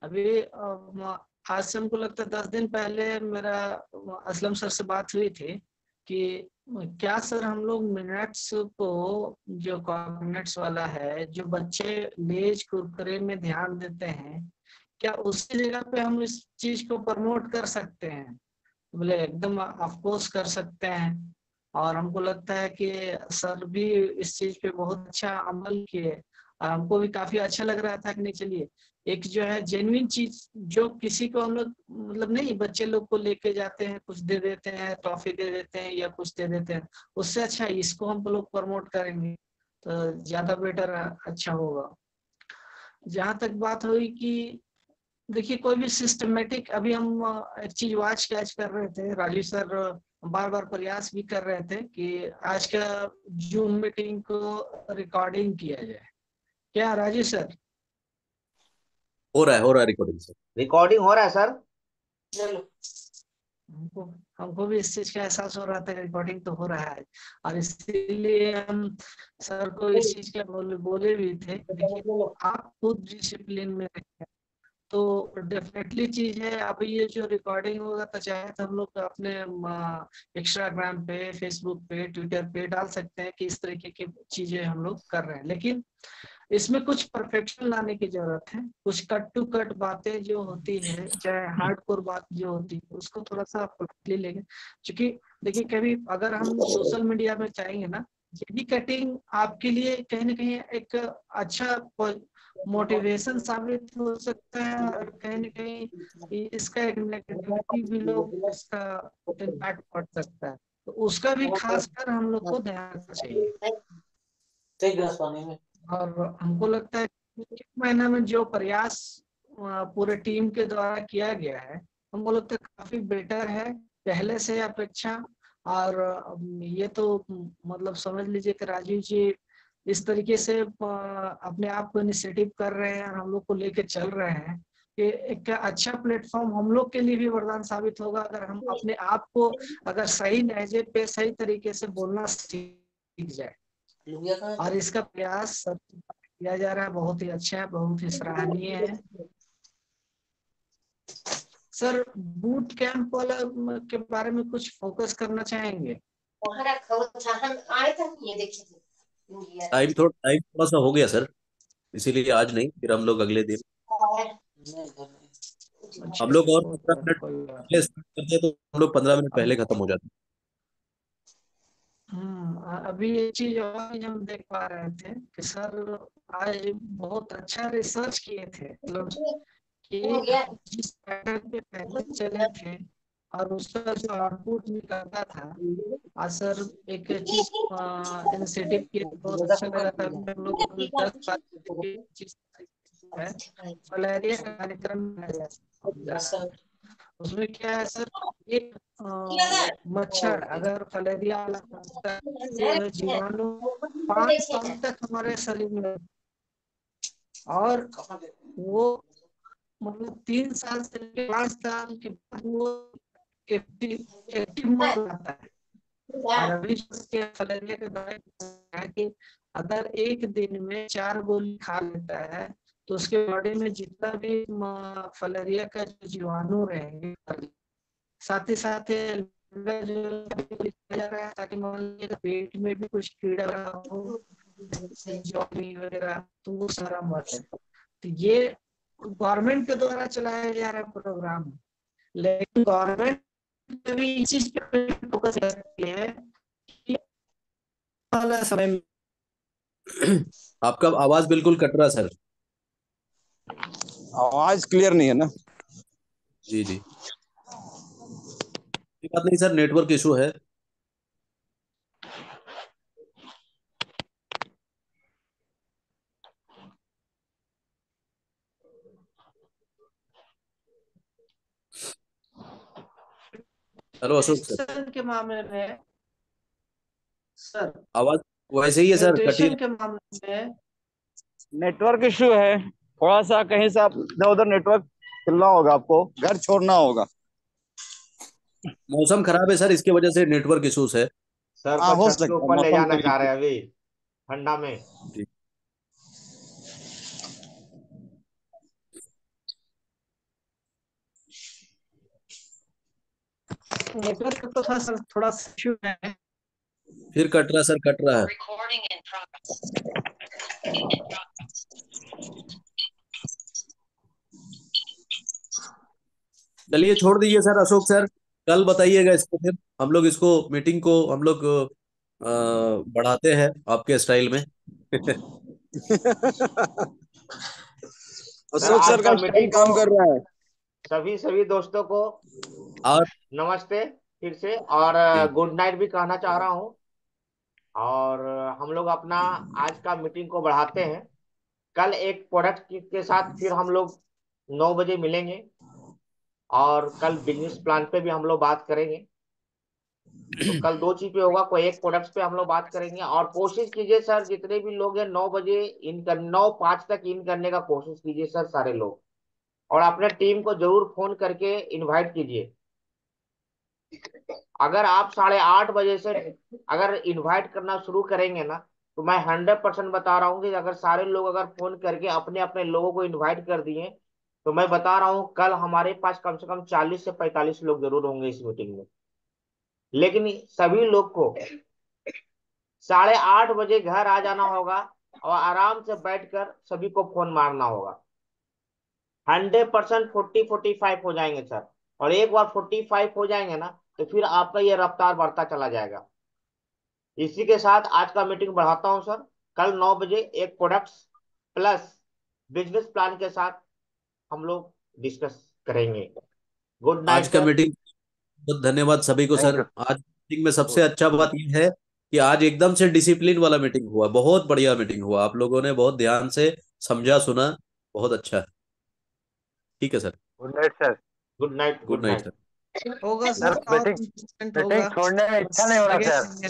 अभी आज से हमको लगता है 10 दिन पहले मेरा असलम सर से बात हुई थी कि क्या सर हम लोग मिनट्स को, जो मिनट्स वाला है, जो बच्चे लेज कुरकुरे में ध्यान देते हैं, क्या उसी जगह पे हम इस चीज को प्रमोट कर सकते हैं? बोले एकदम ऑफ कोर्स कर सकते हैं। और हमको लगता है कि सर भी इस चीज पे बहुत अच्छा अमल किए और हमको भी काफी अच्छा लग रहा था कि नहीं चलिए एक जो है जेन्युइन चीज, जो किसी को हम लोग मतलब नहीं, बच्चे लोग को लेके जाते हैं, कुछ दे देते हैं, टॉफी दे देते हैं या कुछ दे देते हैं, उससे अच्छा इसको हम लोग प्रमोट करेंगे तो ज्यादा बेटर अच्छा होगा। जहां तक बात हुई कि देखिए कोई भी सिस्टमेटिक, अभी हम एक चीज वॉच कैच कर रहे थे, राजीव सर बार बार प्रयास भी कर रहे थे कि आज का जूम मीटिंग को रिकॉर्डिंग किया जाए। क्या राजीव सर? हो रहा है रिकॉर्डिंग सर। रिकॉर्डिंग हो रहा है सर। चलो, हमको हमको भी इस चीज का एहसास हो रहा था कि रिकॉर्डिंग तो हो रहा है, और इसीलिए हम सर को इस चीज का बोले भी थे कि देखिए आप खुद डिसिप्लिन में रहिए। तो डेफिनेटली चीज है, अभी ये जो रिकॉर्डिंग होगा तो चाहे तो हम लोग अपने इंस्टाग्राम पे, फेसबुक पे, ट्विटर पे डाल सकते हैं कि इस तरीके की चीजें हम लोग कर रहे हैं, लेकिन इसमें कुछ परफेक्शन लाने की जरूरत है। कुछ कट टू कट बातें जो होती है, चाहे हार्डकोर बात जो होती है, उसको थोड़ा सा पोलाइटली लेंगे। क्योंकि देखिए कभी अगर हम सोशल मीडिया में चाहेंगे ना, ये भी कटिंग आपके लिए कहीं ना कहीं एक अच्छा मोटिवेशन साबित हो सकता है, और कहीं ना कहीं इसका एक नेगेटिविटी भी लोग इसका इम्पैक्ट पड़ सकता है, तो उसका भी खासकर हम लोग को ध्यान रखना चाहिए। और हमको लगता है कि एक महीना में जो प्रयास पूरे टीम के द्वारा किया गया है, हमको लगता है काफी बेटर है पहले से अपेक्षा। और ये तो मतलब समझ लीजिए कि राजीव जी इस तरीके से अपने आप को इनिशिएटिव कर रहे हैं और हम लोग को लेके चल रहे हैं कि एक अच्छा प्लेटफॉर्म हम लोग के लिए भी वरदान साबित होगा, अगर हम अपने आप को अगर सही लहजे पे सही तरीके से बोलना सीख जाए। और इसका प्रयास किया जा रहा है, बहुत ही अच्छा है, बहुत ही सराहनीय है। सर बूट कैंप वाला के बारे में कुछ फोकस करना चाहेंगे? टाइम थोड़ा सा हो गया सर, इसीलिए आज नहीं, फिर हम लोग अगले दिन, हम अच्छा, लोग और वो 15 मिनट कोई बात पहले स्टार्ट करते हैं तो हम लोग 15 मिनट नहीं। पहले खत्म हो जाते अभी ये चीज और भी हम देख पा रहे थे कि सर आज बहुत अच्छा रिसर्च किए थे, मतलब कि हम जिस पैटर्न पे पहले चले थे और उसका जो आउटपुट निकलता था, आज सर एक चीज इनिशिएटिव किए थे, बहुत अच्छा लगा था। अभी हम लोग अभी 10 तारीख की चीज है, मलेरिया का कार्यक्रम मनाया जा रहा है। उसमें क्या है सर, एक मच्छर अगर फलेरिया वाला काटता है, जो है जीवाणु 5 साल तक हमारे शरीर में, और वो मतलब 3 साल से लेकर 5 साल के बाद वो एक्टिव मोड आता है। और अभी के फलेरिया के दौरान है कि अगर एक दिन में 4 गोली खा लेता है तो उसके बॉडी में जितना भी फलेरिया का जो जीवाणु रहेंगे, साथ ही साथ जो जा रहा है, ताकि मान लीजिए पेट में भी कुछ कीड़ा हो, जॉनी वगैरह, तो वो सारा मर जाए। तो ये गवर्नमेंट के द्वारा चलाया जा रहा प्रोग्राम है, लेकिन गवर्नमेंट भी इस चीज पे फोकस करती है कि वाला समय में हैं। आपका आवाज बिल्कुल कट रहा सर। आवाज क्लियर नहीं है ना। जी जी, कोई बात नहीं सर, नेटवर्क इशू है। हेलो अशोक सर, नेटवर्क के मामले में सर, आवाज वैसे ही है सर, कटी। न्यूट्रिशन के मामले में नेटवर्क इश्यू है, थोड़ा सा कहीं से आप इधर उधर नेटवर्क चलना होगा, आपको घर छोड़ना होगा। मौसम खराब है सर, इसके वजह से नेटवर्क इश्यूज है। सर हाँ, को हो छत के सकता है ऊपर ले मौसम जाना का। चाह रहे हैं अभी ठंडा में। जी। नेटवर्क तो थोड़ा सा इश्यू है। फिर कट रहा सर, कट रहा है। चलिए छोड़ दीजिए सर, अशोक सर, कल बताइएगा इसको, फिर हम लोग इसको मीटिंग को हम लोग बढ़ाते हैं आपके स्टाइल में। सर अशोक आज सर का का स्टाइल मीटिंग को काम कर रहा है। सभी दोस्तों को और नमस्ते फिर से, और जी, गुड नाइट भी कहना चाह रहा हूँ। और हम लोग अपना आज का मीटिंग को बढ़ाते हैं। कल एक प्रोडक्ट के साथ फिर हम लोग 9 बजे मिलेंगे, और कल बिजनेस प्लान पे भी हम लोग बात करेंगे। तो कल दो चीज पे होगा, कोई एक प्रोडक्ट्स पे हम लोग बात करेंगे। और कोशिश कीजिए सर, जितने भी लोग हैं 9 बजे इन कर 9:05 तक इन करने का कोशिश कीजिए सर सारे लोग। और अपने टीम को जरूर फोन करके इनवाइट कीजिए। अगर आप 8:30 बजे से अगर इनवाइट करना शुरू करेंगे ना, तो मैं 100% बता रहा हूँ कि अगर सारे लोग अगर फोन करके अपने अपने लोगों को इनवाइट कर दिए, तो मैं बता रहा हूँ कल हमारे पास कम से कम 40 से 45 लोग जरूर होंगे इस मीटिंग में। लेकिन सभी लोग को 8:30 बजे घर आ जाना होगा, और आराम से बैठकर सभी को फोन मारना होगा। 100% 40-45 हो जाएंगे सर। और एक बार 45 हो जाएंगे ना, तो फिर आपका ये रफ्तार बढ़ता चला जाएगा। इसी के साथ आज का मीटिंग बढ़ाता हूं सर। कल 9 बजे एक प्रोडक्ट्स प्लस बिजनेस प्लान के साथ हम लोग डिस्कस करेंगे। गुड नाइट आज का सर। मीटिंग, बहुत धन्यवाद सभी को थैंक सर। यू। आज मीटिंग में सबसे अच्छा बात यह है कि आज एकदम से डिसिप्लिन वाला मीटिंग हुआ, बहुत बढ़िया मीटिंग हुआ, आप लोगों ने बहुत ध्यान से समझा सुना, बहुत अच्छा। ठीक है sir, good night sir. Good night, good good night night. Sir. होगा सर सर, और मीटिंग इम्प्रूवमेंट मीटिंग होगा। छोड़ने में इच्छा नहीं हो रहा आगे सर। बढ़ेंगे।